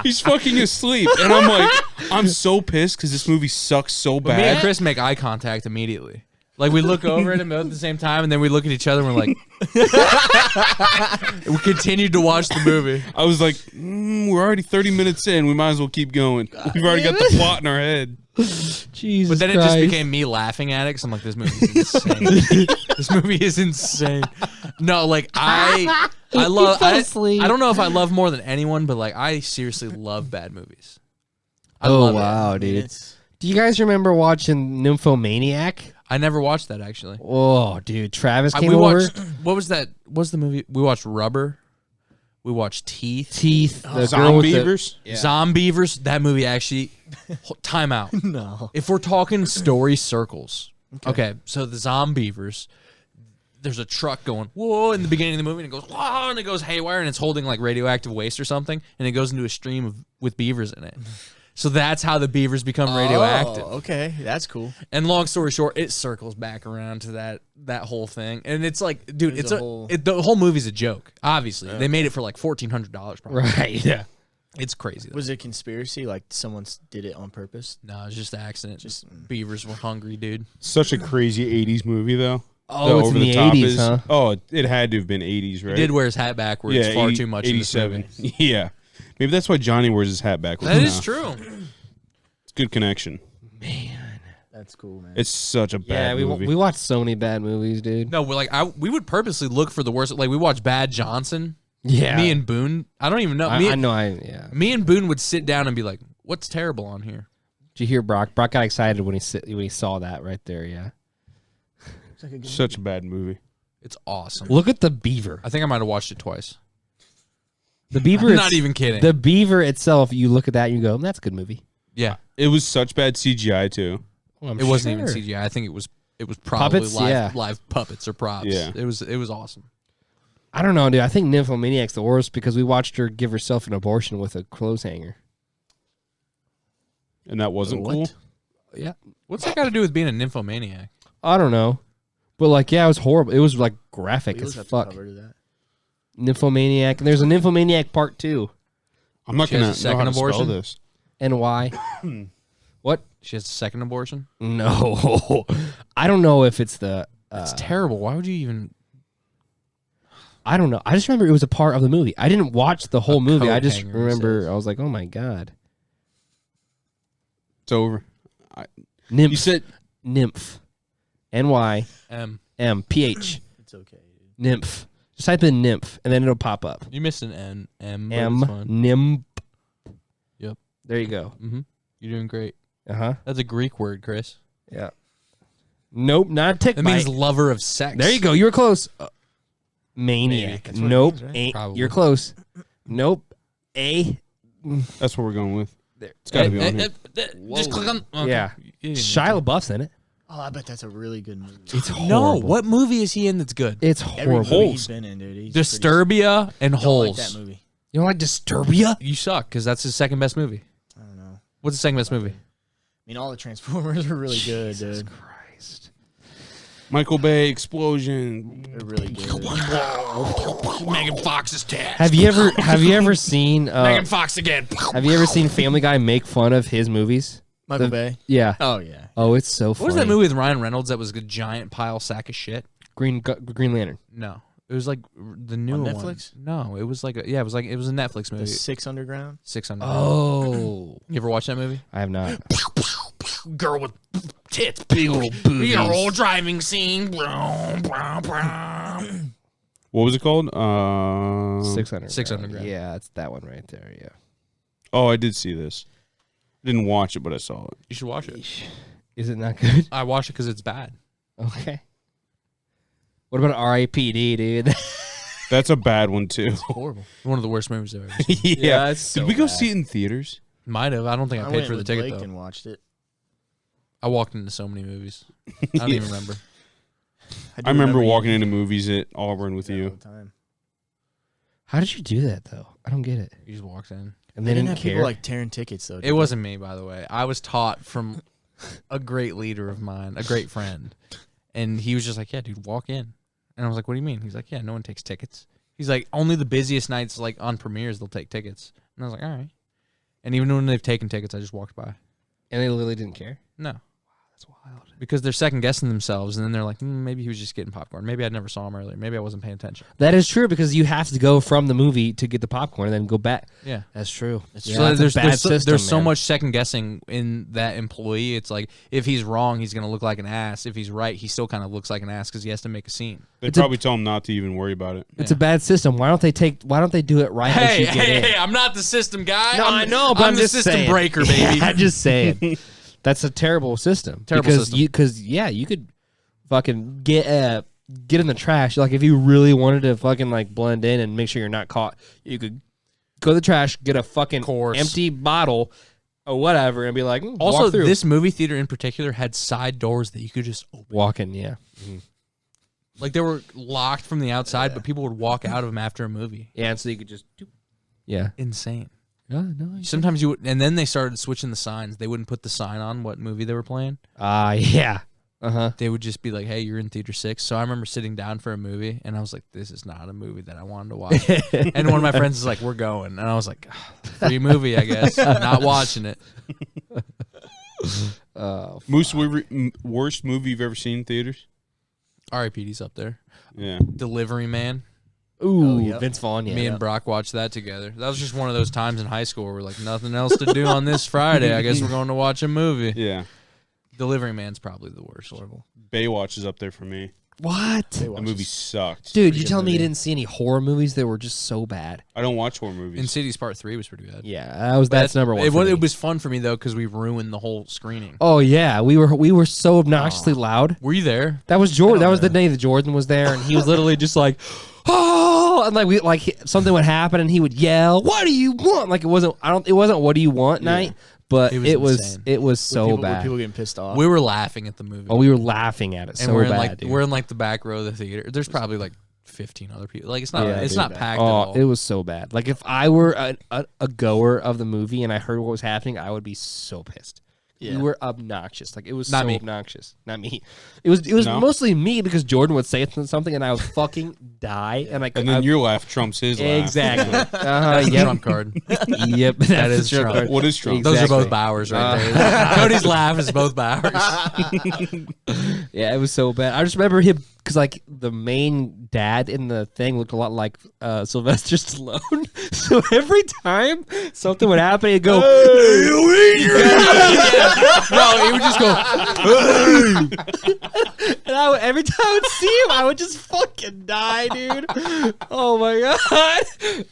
He's fucking asleep, and I'm like, I'm so pissed because this movie sucks so But me and bad. Chris make eye contact immediately. Like we look over at him both at the same time, and then we look at each other and we're like, we continued to watch the movie. I was like, we're already 30 minutes in. We might as well keep going. We've already got the plot in our head. Jesus. But then it just became me laughing at it because I'm like, this movie is insane. This movie is insane. No, like I love. fell asleep. I don't know if I love more than anyone, but like I seriously love bad movies. I Oh love it. wow, I mean, dude! it's- Do you guys remember watching Nymphomaniac? I never watched that actually. Oh, dude, Travis came We over. watched. What was that? What's the movie? We watched Rubber. We watched Teeth. Teeth. The girl with the, Zombievers? Zombievers. That movie actually. Time out. No. If we're talking story circles, okay, so the Zombievers, there's a truck going whoa in the beginning of the movie, and it goes whoa, and it goes haywire, and it's holding like radioactive waste or something, and it goes into a stream with beavers in it. So that's how the beavers become radioactive. Oh, okay, that's cool. And long story short, it circles back around to that whole thing, and it's like, dude, There's it's a whole- the whole movie's a joke. Obviously, they made it for like $1,400 probably. right. Yeah. It's crazy. Though. Was it a conspiracy? Like someone did it on purpose? No, it's just an accident. Just- Beavers were hungry, dude. Such a crazy 80s movie, though. Oh, it's in the 80s, huh? Oh, it had to have been 80s, right? He did wear his hat backwards yeah, far 80 too much in this 87. movie. Yeah. Maybe that's why Johnny wears his hat backwards. That is now. true. It's a good connection. That's cool, man. It's such a Yeah, bad movie. we watched so many bad movies, dude. No, we're like we would purposely look for the worst. Like we watched Bad Johnson. Yeah. Me and Boone. I don't even know. I know. Yeah. Me and Boone would sit down and be like, "What's terrible on here?" Did you hear Brock? Brock got excited when he saw that right there. Yeah. Such a bad movie. It's awesome. Look at the beaver. I think I might have watched it twice. The beaver. I'm not even kidding. The beaver itself. You look at that, and you go, "That's a good movie." Yeah, It was such bad CGI, too. Well, I'm it wasn't sure. even CGI. I think it was probably Puppets? live, Yeah. live puppets or props. Yeah. It was awesome. I don't know, dude. I think Nymphomaniac's the worst because we watched her give herself an abortion with a clothes hanger. And that wasn't What? cool. Yeah. What's that got to do with being a nymphomaniac? I don't know, but like, yeah, it was horrible. It was like graphic We as looked at the fuck. cover to that. Nymphomaniac, and there's a Nymphomaniac part 2. I'm not She has going a to know second how to spell abortion? this. NY. What? She has a second abortion. No, I don't know if it's the. That's terrible. Why would you even? I don't know. I just remember it was a part of the movie. I didn't watch the whole movie. I just coat hanger, remember I was like, oh my god. It's over. Nymph. You said Nymph. NY M PH. It's okay, dude. Nymph. Just type in nymph and then it'll pop up. You missed an N. M. but M it's fine. nymph. Yep. There you go. Mm-hmm. You're doing great. Uh-huh. That's a Greek word, Chris. Yeah. Nope, not tick It bite. means lover of sex. There you go. You were close. Maniac. That's what it Nope. means, right? Ain't. Probably. You're close. Nope. A. that's what we're going with. There. It's got to be on here. Just click on. Okay. Yeah. You didn't need Shia LaBeouf's in it. Oh, I bet that's a really good movie. It's to. horrible. No, what movie is he in that's good? It's Every horrible. movie he's been in, dude. He's Disturbia and pretty, don't Holes. like that movie. You don't like Disturbia? You suck because that's his second best movie. I don't know. What's the second best movie? I mean, all the Transformers are really good, dude. Christ. Michael Bay explosion. They're really good. Megan Fox's tat. Have you ever seen Megan Fox again. have you ever seen Family Guy make fun of his movies? Michael Bay. Yeah. Oh yeah. Oh, it's so What funny. was that movie with Ryan Reynolds that was a giant pile sack of shit? Green Lantern. No, it was like the new On one. Netflix? No, it was like it was a Netflix The movie. 6 Underground. 600. Oh. You ever watch that movie? I have not. Girl with tits, big old boobies. Old driving scene. Brown, brown, brown. What was it called? 600. 600. Yeah, it's that one right there. Yeah. Oh, I did see this. Didn't watch it, but I saw it. You should watch it. Is it not good? I watched it because it's bad. Okay. What about R.I.P.D., dude? That's a bad one too. Horrible. One of the worst movies I've ever seen. Yeah, it's Did we go see it in theaters? Might have. I don't think I paid went for the with ticket Blake though. and watched it. I walked into so many movies. I don't even remember. do I remember you walking into movies at Auburn with do that all you. the time. How did you do that, though? I don't get it. You just walked in. And They they didn't didn't have people care. like tearing tickets though. did It they? wasn't me, by the way. I was taught from a great leader of mine, a great friend. And he was just like, yeah, dude, walk in. And I was like, what do you mean? He's like, yeah, no one takes tickets. He's like, only the busiest nights, like on premieres, they'll take tickets. And I was like, all right. And even when they've taken tickets, I just walked by. And they literally didn't care. No. That's wild. Because they're second guessing themselves, and then they're like, maybe he was just getting popcorn. Maybe I never saw him earlier. Maybe I wasn't paying attention. That is true because you have to go from the movie to get the popcorn and then go back. Yeah. That's true. So Yeah, there's system, so man. much second guessing in that employee. It's like if he's wrong, he's gonna look like an ass. If he's right, he still kind of looks like an ass because he has to make a scene. They It's a- probably tell him not to even worry about it. It's a bad system. Why don't they do it right as you get in? I'm not the system guy. No, I know, but I'm the just system saying. breaker, baby. I'm just saying. That's a terrible system. Terrible because system. you could fucking get in the trash. Like if you really wanted to fucking like blend in and make sure you're not caught, you could go to the trash, get a fucking Course. empty bottle or whatever, and be like, Also, walk through. this movie theater in particular had side doors that you could just open. walking, yeah, Like they were locked from the outside, but people would walk out of them after a movie. yeah, and so you could just, yeah, Insane. no, Sometimes you would, and then they started switching the signs. They wouldn't put the sign on what movie they were playing. yeah, uh-huh. They would just be like, "Hey, you're in theater 6." So I remember sitting down for a movie, and I was like, "This is not a movie that I wanted to watch." And one of my friends was like, "We're going," and I was like, "Free movie, I guess." Not watching it. Worst movie you've ever seen in theaters? R.I.P.D.'s up there. Yeah. Delivery Man. Ooh, yep. Vince Vaughn, yeah. Me and Brock watched that together. That was just one of those times in high school where we're like, nothing else to do on this Friday. I guess we're going to watch a movie. Yeah. Delivery Man's probably the worst. Horrible. Baywatch is up there for me. What? That movie sucked. Dude, Pretty you good telling me you movie. didn't see any horror movies that were just so bad? I don't watch horror movies. Insidious Part 3 was pretty bad. Yeah, that's number one. It, for me. it was fun for me, though, because we ruined the whole screening. Oh yeah, we were so obnoxiously loud. Were you there? That was Jordan. That was the day that Jordan was there, and he was literally just like, "Oh!" and something would happen, and he would yell, "What do you want?" Like it wasn't "What do you want?" night, but It was insane. it was so Were bad. people getting pissed off. We were laughing at the movie. Oh, we were laughing at it and so we're in bad, dude. we're in like the back row of the theater. There's probably like 15 other people. Like it's not Yeah, it's dude. not packed at Oh, all. it was so bad. Like if I were a goer of the movie and I heard what was happening, I would be so pissed. You were obnoxious. Like it was Not so me. obnoxious. Not me. It was No? mostly me because Jordan would say something and I would fucking die and And then your laugh trumps his laugh. exactly. That's the Yep. trump card. Yep. That is the Trump. card. What is Trump? Those are Exactly. both Bowers right there. Cody's laugh is both Bowers. Yeah, it was so bad. I just remember him because like the main dad in the thing looked a lot like Sylvester Stallone. So every time something would happen, he'd go, No, he would just go. and every time I would see him, I would just fucking die, dude. Oh my god,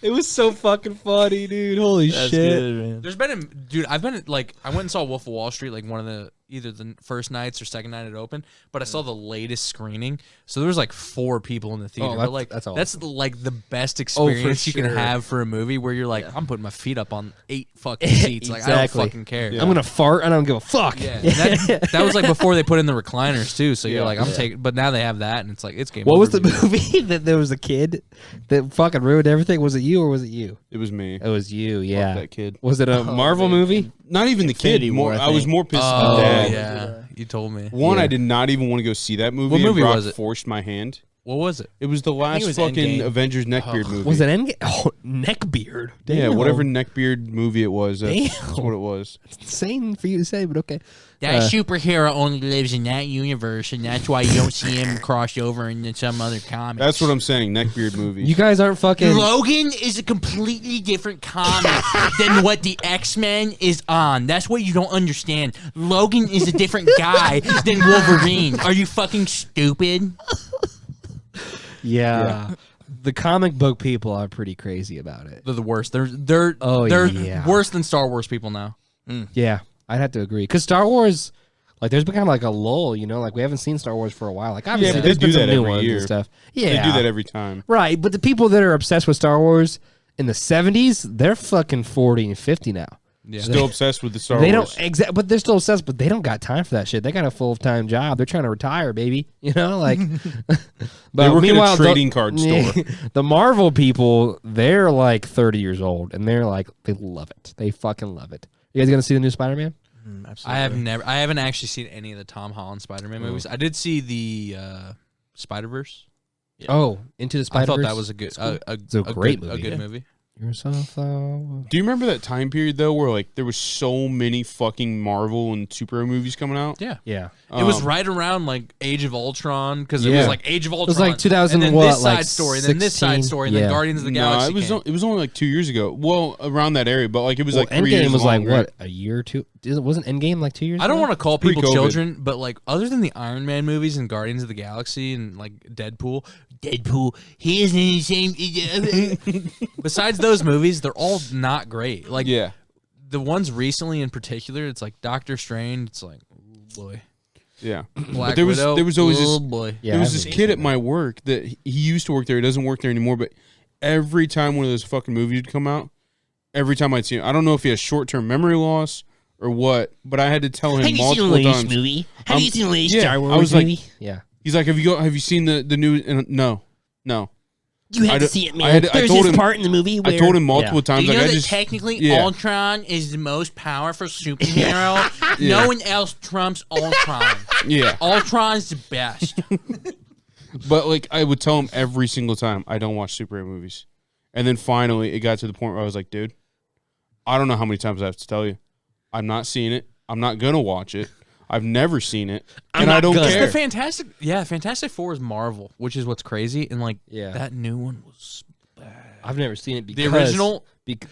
it was so fucking funny, dude. Holy That's shit. good, man. There's been dude. I've been like I went and saw Wolf of Wall Street like one of the either the first nights or second night it opened, but I saw the latest screening. So there was like 4 people in the theater. that's- but like that's all. that's like the best experience you can sure. have for a movie where you're like, I'm putting my feet up on 8 fucking seats. Like I don't Exactly. fucking care. Yeah. I'm gonna fart and I don't give a fuck. Yeah, and that was like before they put in the recliners too. So you're Yeah. like, I'm taking, but now they have that, and it's like it's game. What over was the music. movie that there was a kid that fucking ruined everything? Was it you or was it you? It was me. It was you, yeah. That kid. Was it a Marvel movie? Not even the kid. Infinity War, More, I I was think. more pissed at Oh the dad. yeah, you told me. One, Yeah. I did not even want to go see that movie. What movie and Brock was it? Forced my hand. What was it? It was the last it was fucking Endgame. Avengers Neckbeard movie. Was it Endgame? Oh, Neckbeard. Yeah, Damn. whatever Neckbeard movie it was. That's Damn. what it was. It's insane for you to say, but okay. That superhero only lives in that universe, and that's why you don't see him crossed over into some other comic. That's what I'm saying. Neckbeard movie. You guys aren't fucking. Logan is a completely different comic than what the X-Men is on. That's what you don't understand. Logan is a different guy than Wolverine. Are you fucking stupid? Yeah. The comic book people are pretty crazy about it. They're the worst. They're yeah. worse than Star Wars people now. Yeah, I'd have to agree. Because Star Wars, like, there's been kind of like a lull, you know? Like, we haven't seen Star Wars for a while. Like, obviously, but there's they been do some that new every ones year. and stuff. Yeah. They do that every time. Right, but the people that are obsessed with Star Wars in the 70s, they're fucking 40 and 50 now. Yeah. Still obsessed with the Star They Wars. don't but they're still obsessed, but they don't got time for that shit. They got a full-time job. They're trying to retire, baby. You know, like but They work at a meanwhile, trading card store. The Marvel people, they're like 30 years old and they're like they love it. They fucking love it. You guys going to see the new Spider-Man? Absolutely. I haven't actually seen any of the Tom Holland Spider-Man movies. I did see the Spider-Verse. Oh, Into the I Spider-Verse. thought that was a good, a great good, movie. A good Yeah. movie. You're so Do you remember that time period though, where like there was so many fucking Marvel and superhero movies coming out? Yeah. Yeah. It was right around like Age of Ultron because it Yeah. was like Age of Ultron. was like 2000 and then what, this like side story, and then this side 16? story, and Yeah. then Guardians of the No, Galaxy. it was only like 2 years ago. Well, around that area, but like it was like 3 years Endgame was long, like right? what, a year or two? Wasn't Endgame like 2 years? I don't ago? want to call people Pre-COVID. children, but like other than the Iron Man movies and Guardians of the Galaxy and like Deadpool, He isn't in the same. besides those movies, they're all not great. Like Yeah. the ones recently in particular, it's like Doctor Strange. It's like, oh boy, Yeah. Black But there was always oh this boy. Yeah, there was I this haven't kid seen at my work that he used to work there. He doesn't work there anymore, but every time one of those fucking movies would come out, every time I'd see him, I don't know if he has short-term memory loss or what, but I had to tell him multiple times. movie? Have you seen the latest Yeah, Star Wars I was like, movie? Yeah. He's like, have you seen the new? And no. You I have to d- see it, I man. had to- I There's told this him- part in the movie where I told him multiple Do times. you know like, I that just technically yeah. Ultron is the most powerful superhero? No one else trumps Ultron. yeah. Ultron's the best. But like I would tell him every single time, I don't watch superhero movies. And then finally it got to the point where I was like, dude, I don't know how many times I have to tell you. I'm not seeing it. I'm not gonna watch it. I've never seen it. And I don't gonna. care. The Fantastic Four is Marvel, which is what's crazy. And like Yeah. that new one was I've never seen it because the original Jessica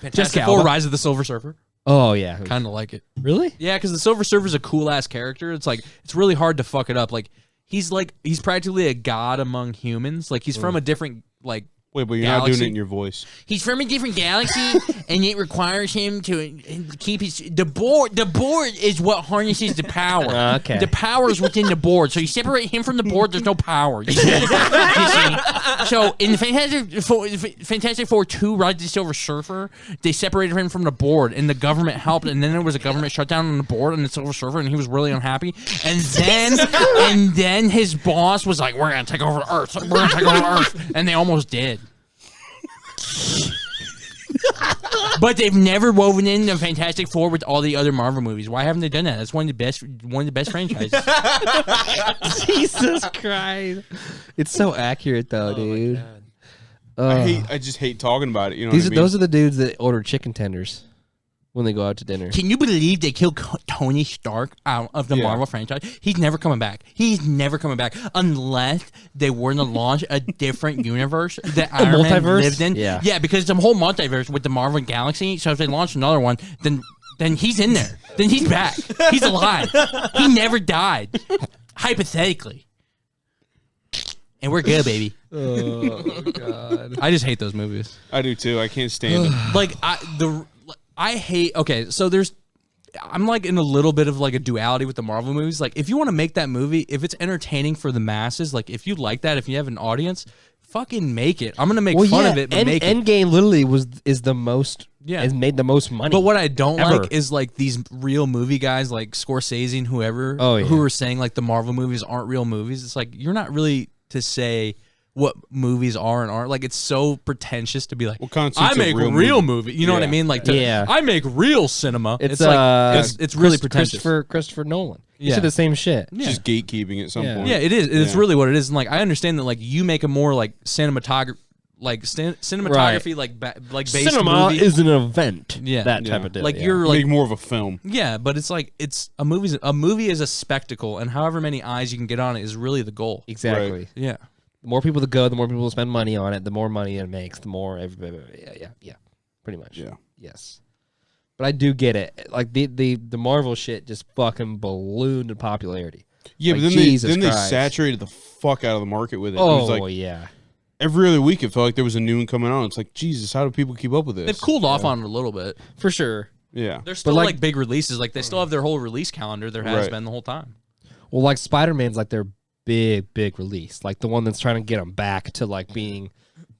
Fantastic Four: Alba. Rise of the Silver Surfer. Oh yeah. Kind of like it. Really? Yeah, because the Silver Surfer's a cool ass character. It's like it's really hard to fuck it up. Like he's practically a god among humans. Like he's from a different like. Wait, but you're not doing Galaxy. it in your voice. He's from a different galaxy, and it requires him to keep his the board. The board is what harnesses the power. Okay. The power is within the board. So you separate him from the board. There's no power. You see? You see? So in the Fantastic Four 2, Rise of the Silver Surfer, they separated him from the board, and the government helped. And then there was a government shutdown on the board and the Silver Surfer, and he was really unhappy. And then his boss was like, "We're gonna take over Earth. We're gonna take over Earth," and they almost did. But they've never woven in the Fantastic Four with all the other Marvel movies. Why haven't they done that? That's one of the best franchises. Jesus Christ. It's so accurate though, dude. I just hate talking about it. You know what I mean? Those are the dudes that order chicken tenders when they go out to dinner. Can you believe they killed Tony Stark out of the Marvel franchise? He's never coming back. He's never coming back unless they were to launch a different universe that Iron Man lived in. Yeah, because it's a whole multiverse with the Marvel Galaxy. So if they launch another one, then he's in there. Then he's back. He's alive. He never died, hypothetically. And we're good, baby. Oh God. I just hate those movies. I do too. I can't stand it. Like I hate. Okay, so I'm like in a little bit of like a duality with the Marvel movies. Like, if you want to make that movie, if it's entertaining for the masses, like if you like that, if you have an audience, fucking make it. I'm gonna make fun of it, but make it. Endgame literally is the most. Yeah. Has made the most money. But what I don't ever. like is like these real movie guys like Scorsese and whoever who are saying like the Marvel movies aren't real movies. It's like you're not really to say what movies are and aren't. Like, it's so pretentious to be like, I make real movie. You know what I mean? Like, I make real cinema. It's like it's really pretentious. Christopher Nolan. You said the same shit. It's just gatekeeping at some point. Yeah, it is. It's really what it is. And like, I understand that like you make a more like cinematography like based cinema movie. is an event. Yeah, that type of deal. Like you're like make more of a film. Yeah, but it's like it's a movie is a spectacle, and however many eyes you can get on it is really the goal. Exactly. Right. Yeah. The more people that go, the more people will spend money on it. The more money it makes, the more everybody. Yeah. Pretty much. Yeah. Yes. But I do get it. Like the Marvel shit just fucking ballooned in popularity. Yeah, like, but then they Christ. saturated the fuck out of the market with it. Oh, it was like, yeah. every other week, it felt like there was a new one coming on. It's like, Jesus, how do people keep up with this? They've cooled off on it a little bit. For sure. Yeah. There's still like big releases. Like they still have their whole release calendar. There has Right. been the whole time. Well, like Spider-Man's like their big release. Like the one that's trying to get them back to like being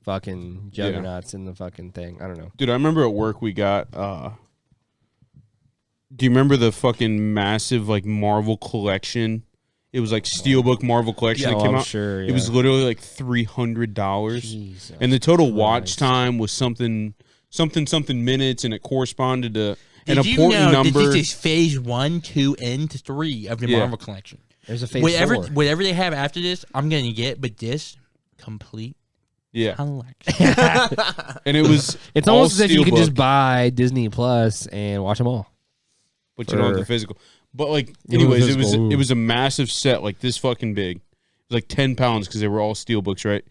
fucking juggernauts in the fucking thing. I don't know. Dude, I remember at work we got, do you remember the fucking massive like Marvel collection? It was like Steelbook Marvel collection that came out. Sure, It was literally like $300. Jesus And the total Christ. watch time was something minutes, and it corresponded to an Did you important know number. that this is phase 1, 2, and 3 of the Marvel collection? There's a phase Whatever 4. whatever they have after this, I'm gonna get, but this complete Yeah. collection. And it was It's all almost as if you can just Steelbook, buy Disney Plus and watch them all. but you don't have the physical. But like, You don't have anyways, physical. it was a massive set, like this fucking big. It was like 10 pounds because they were all Steelbooks, right?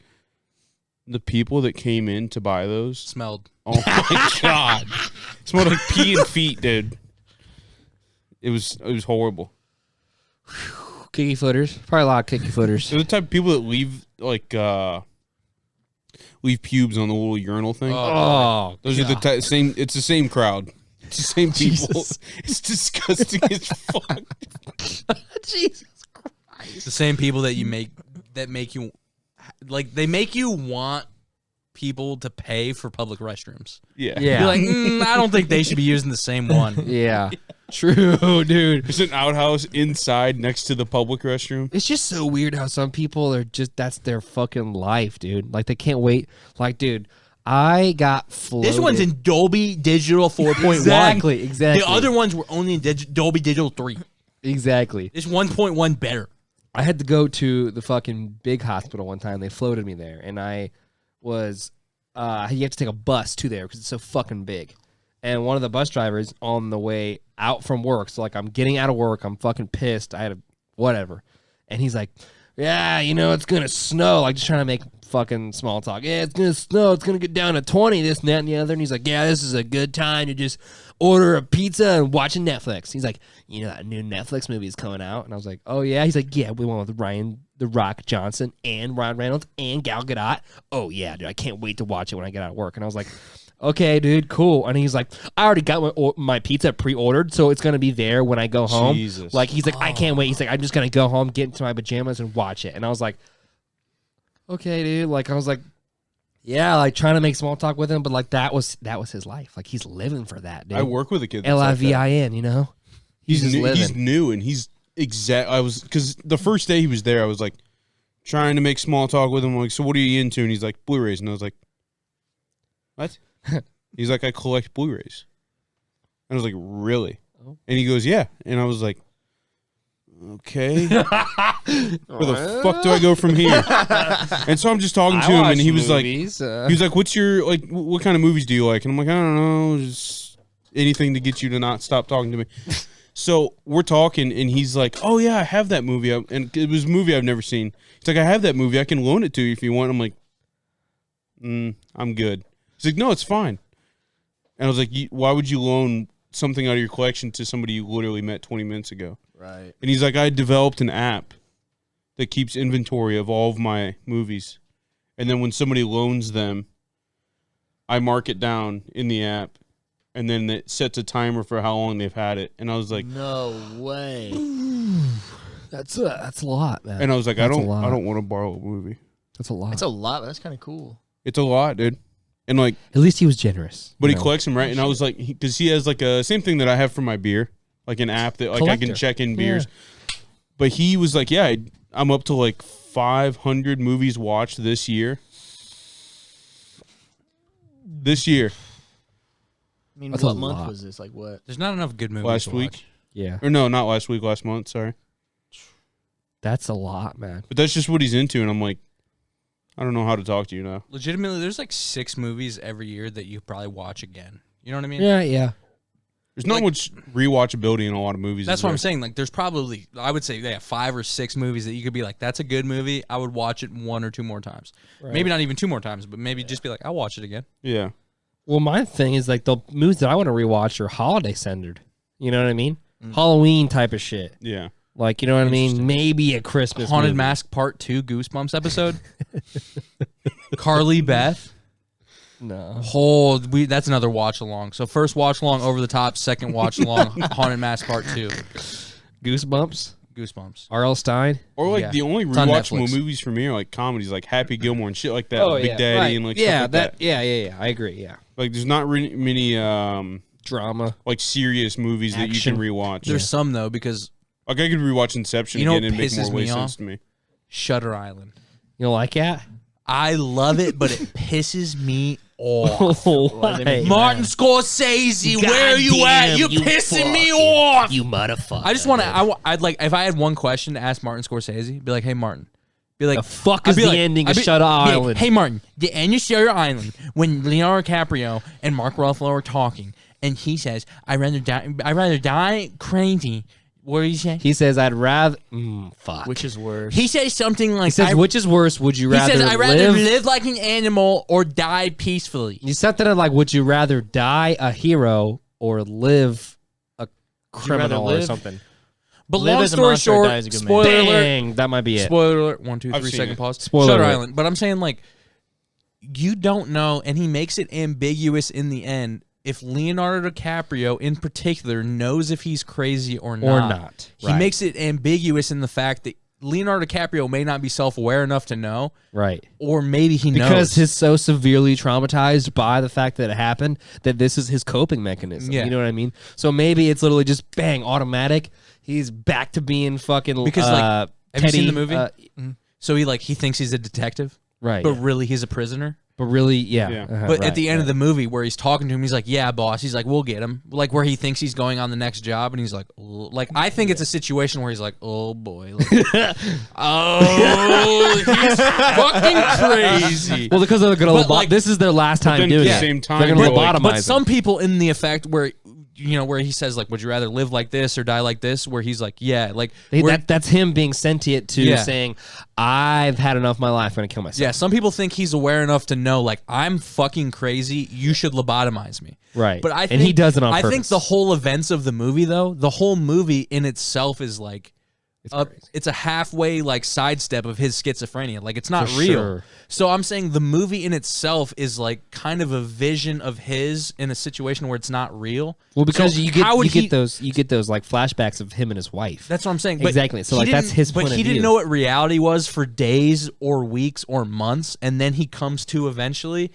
The people that came in to buy those, Smelled. oh my god, it smelled like pee and feet, dude. It was horrible. Kicky footers. Probably a lot of kicky footers. They're the type of people that leave pubes on the little urinal thing. Oh, Those are the same. It's the same crowd. It's the same people. It's disgusting as fuck. Jesus. It's the same people that make you like they make you want people to pay for public restrooms. Yeah. Yeah. You're like, I don't think they should be using the same one. Yeah. True, dude. There's an outhouse inside next to the public restroom. It's just so weird how some people are just, that's their fucking life, dude. Like, they can't wait. Like, dude, I got floated. This one's in Dolby Digital 4.1. Exactly. The other ones were only in Dolby Digital 3. Exactly. This 1.1 better. I had to go to the fucking big hospital one time. They floated me there, and I was, you have to take a bus to there because it's so fucking big. And one of the bus drivers on the way out from work, so like I'm getting out of work, I'm fucking pissed. I had a whatever, and he's like, "Yeah, you know it's gonna snow." Like just trying to make fucking small talk. Yeah, it's gonna snow. It's gonna get down to 20. This and that and the other. And he's like, "Yeah, this is a good time to just order a pizza and watching Netflix." He's like, "You know that new Netflix movie is coming out?" And I was like, "Oh yeah." He's like, "Yeah, we went with Ryan The Rock Johnson and Ryan Reynolds and Gal Gadot." "Oh yeah, dude, I can't wait to watch it when I get out of work." And I was like, "Okay, dude, cool." And he's like, "I already got my pizza pre-ordered, so it's gonna be there when I go home." Jesus. Like he's like, "I can't wait." He's like, "I'm just gonna go home, get into my pajamas, and watch it." And I was like, "Okay, dude." Like I was like, "Yeah," like trying to make small talk with him, but like that was his life. Like he's living for that, dude. I work with a kid. That's like that. LIVIN, you know. He's just new, living. he's new, and he's exact. I was because the first day he was there, I was like trying to make small talk with him. Like, so what are you into? And he's like Blu-rays, and I was like, what? He's like, I collect Blu-rays. And I was like, really? And he goes, yeah. And I was like, okay. Where the fuck do I go from here? And so I'm just talking to him, and he was like, what's your, like, what kind of movies do you like? And I'm like, I don't know, just anything to get you to not stop talking to me. So we're talking, and he's like, oh yeah, I have that movie. And it was a movie I've never seen. He's like, I have that movie. I can loan it to you if you want. I'm like, I'm good. He's like, no, it's fine. And I was like, why would you loan something out of your collection to somebody you literally met 20 minutes ago? Right. And he's like, I developed an app that keeps inventory of all of my movies. And then when somebody loans them, I mark it down in the app. And then it sets a timer for how long they've had it. And I was like, no way. That's a lot, man. And I was like, That's I a lot. don't want to borrow a movie. That's a lot. It's a lot, but that's kind of cool. It's a lot, dude. And like, At least he was generous. but he you know? collects them, right? And I was like, because he has like a same thing that I have for my beer, like an app that like I can Collector. check in beers. But he was like, yeah, I'm up to like 500 movies watched this year. This year, I mean, That's a what month lot. was this? Like what? There's not enough good movies last to week, watch. Yeah, or no, not last week, last month. Sorry, that's a lot, man. but that's just what he's into, and I'm like, I don't know how to talk to you now. Legitimately, there's like 6 movies every year that you probably watch again. You know what I mean? Yeah. There's not Like- much rewatchability in a lot of movies. That's is what I'm there? saying. Like, there's probably, I would say, 5 or 6 movies that you could be like, that's a good movie. I would watch it 1 or 2 more times. Maybe not even 2 more times, but maybe just be like, I'll watch it again. Yeah, Well, my thing is like the movies that I want to rewatch are holiday centered. You know what I mean? Halloween type of shit. yeah. Like, you know what I mean? Maybe a Christmas Haunted movie. Mask Part 2 Goosebumps episode. Carly Beth. No. That's another watch along. So first watch along Over the Top, second watch along Haunted Mask Part 2. Goosebumps. Goosebumps. R.L. Stein. Or like Yeah. the only It's on rewatchable Netflix. movies for me are like comedies, like Happy Gilmore and shit like that, Big Daddy right. and like yeah, stuff like that. Yeah. I agree. Yeah. Like there's not really many Drama. like serious movies that you Action. can rewatch. There's some, though, because Like I could rewatch Inception You know again what and make pisses more me sense off? to me. Shutter Island. You don't like that? I love it, but it pisses me off. Why? Martin Scorsese, where are you at? You're pissing me off. You motherfucker. I just want to. I'd like if I had one question to ask Martin Scorsese, be like, "Hey, Martin." Be like, The fuck I'd is be the like- ending I'd of be- Shutter be like, Island? Hey, Martin, the end of Shutter Island when Leonardo DiCaprio and Mark Ruffalo are talking, and he says, "I'd rather die crazy." What did he say? He says, "I'd rather." Fuck. Which is worse? He says something like, He says, "Which is worse? Would you he rather says, I'd rather live?" live like an animal or die peacefully." You said that like, "Would you rather die a hero or live a criminal or live? something?" But Live long as a story monster or short, die as a good man. spoiler alert. Dang, that might be it. Spoiler alert. 1, 2, I've 3 seen second it. pause. Spoiler Shutter alert. Island. But I'm saying like, you don't know, and he makes it ambiguous in the end. If Leonardo DiCaprio, in particular, knows if he's crazy or not. He Right. makes it ambiguous in the fact that Leonardo DiCaprio may not be self-aware enough to know, Right. or maybe he knows. Because he's so severely traumatized by the fact that it happened that this is his coping mechanism. Yeah. You know what I mean? So maybe it's literally just bang, automatic. He's back to being fucking Because, like, have you Teddy, seen the movie? So he thinks he's a detective, right. but really he's a prisoner. But really, yeah. Yeah. But at the end of the movie, where he's talking to him, he's like, "Yeah, boss." He's like, "We'll get him." Like where he thinks he's going on the next job, and he's like, "Oh." Like I think it's a situation where he's like, "Oh boy, like, oh, he's fucking crazy." Well, because they're gonna But, like- this is their last time then doing at it. the same time, they're gonna but, like- lobotomize But him. some people in the effect where where he says like, "Would you rather live like this or die like this?" Where he's like, "Yeah, like where- That's him being sentient to Yeah. saying, "I've had enough of my life. I'm gonna kill myself." yeah." Some people think he's aware enough to know like, "I'm fucking crazy. You should lobotomize me." Right. But I And think, he does it on I think purpose. the whole events of the movie, though, the whole movie in itself is like, it's a halfway like sidestep of his schizophrenia. Like it's not For real. sure. So I'm saying the movie in itself is like kind of a vision of his in a situation where it's not real. Well, because So you how would get he- those like flashbacks of him and his wife. That's what I'm saying. But Exactly. So, he like, that's didn't- his But point of he didn't view. know what reality was for days or weeks or months, and then he comes to eventually.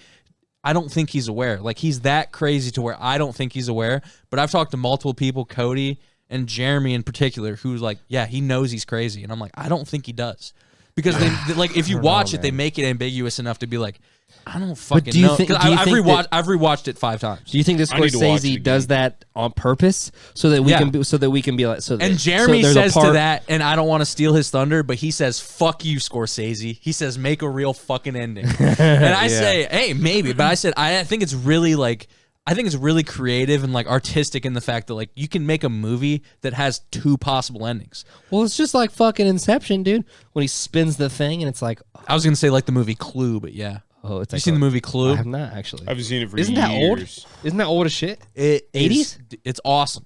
I don't think he's aware. Like he's that crazy to where I don't think he's aware. But I've talked to multiple people, Cody and Jeremy in particular, who's like, yeah, he knows he's crazy, and I'm like, I don't think he does, because they like if you watch it, they make it ambiguous enough to be like, I don't fucking do you know. think- 'Cause do you I've think rewatched. that- I've rewatched it 5 times. Do you think that I need to watch it Scorsese again. does that on purpose so that we Yeah. can be, so that we can be like so? That, And Jeremy so there's a says to part- that, and I don't want to steal his thunder, but he says, "Fuck you, Scorsese." He says, "Make a real fucking ending." And I say, "Hey, maybe," but I said, I think it's really like. I think it's really creative and like artistic in the fact that like you can make a movie that has 2 possible endings. Well, it's just like fucking Inception, dude. When he spins the thing and it's like, I was gonna say like the movie Clue, but yeah. oh, it's You like seen the movie Clue? I have not actually. I haven't seen it for Isn't years. that old? Isn't that old as shit? It 80s? It's awesome.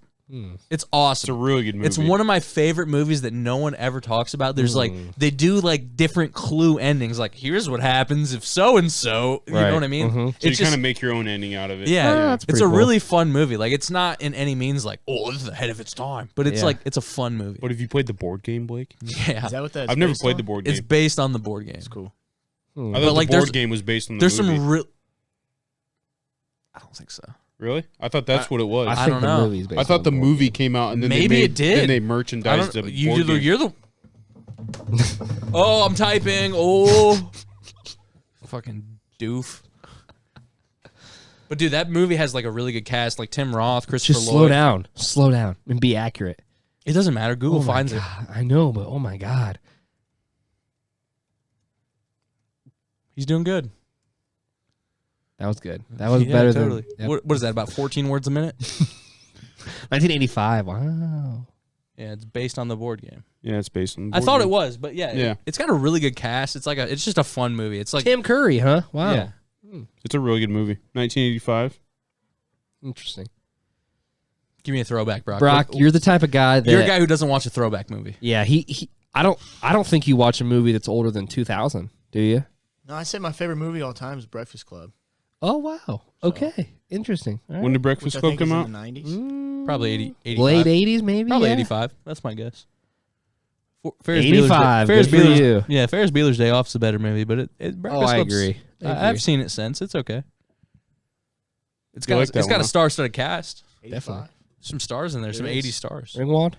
It's awesome. It's a really good movie. It's one of my favorite movies that no one ever talks about. There's like they do like different Clue endings. Like here's what happens if so and so. You Right. know what I mean? Mhm. So you It's kind just of make your own ending out of it. yeah. that's It's pretty a cool. really fun movie. Like it's not in any means like oh this is ahead of its time, but it's Yeah. like it's a fun movie. But have you played the board game, Blake? Yeah, Is that what that's I've never based played on? the board it's game. based on the board game. It's cool. I but, thought the like, there's- board game was based on the There's movie. some real. I don't think so. Really? I thought that's what it was. I I, think don't the know. movie's based on thought the board movie game. came out and then Maybe they made, it did. Then they I merchandised the don't. board game. You're the. Oh, I'm typing. Oh, fucking doof. But dude, that movie has like a really good cast, like Tim Roth, Christopher Just Lloyd. slow down, and be accurate. It doesn't matter. Google Oh my finds it. God, I know, but oh my god, He's doing good. that was good. That was Yeah, better totally. than What is that? About 14 words a minute? 1985. Wow. Yeah, it's based on the board game. Yeah, it's based on. The I board thought game. it was, but yeah, Yeah. it's got a really good cast. It's just a fun movie. It's like Tim Curry, huh? Wow. yeah. It's a really good movie. 1985. Interesting. Give me a throwback, Brock. Brock, you're the type of guy that You're a guy who doesn't watch a throwback movie. yeah, he I don't think you watch a movie that's older than 2000, do you? No, I say my favorite movie of all time is Breakfast Club. Oh wow. Okay. Interesting. All When right. did Which Breakfast I Club think come is out? in the 90s. Mm, Probably 85. late 80s maybe. Probably yeah. 85. That's my guess. 85, Ferris good for Bueller's, you. Yeah, Ferris Bueller's Day Off's a better movie, but Breakfast I Club's- agree. I've seen it since. It's okay. It's You got like that it's got one, a huh? star-studded cast. 85. Definitely. Some stars in there. Some There is. 80 stars. Ringwald?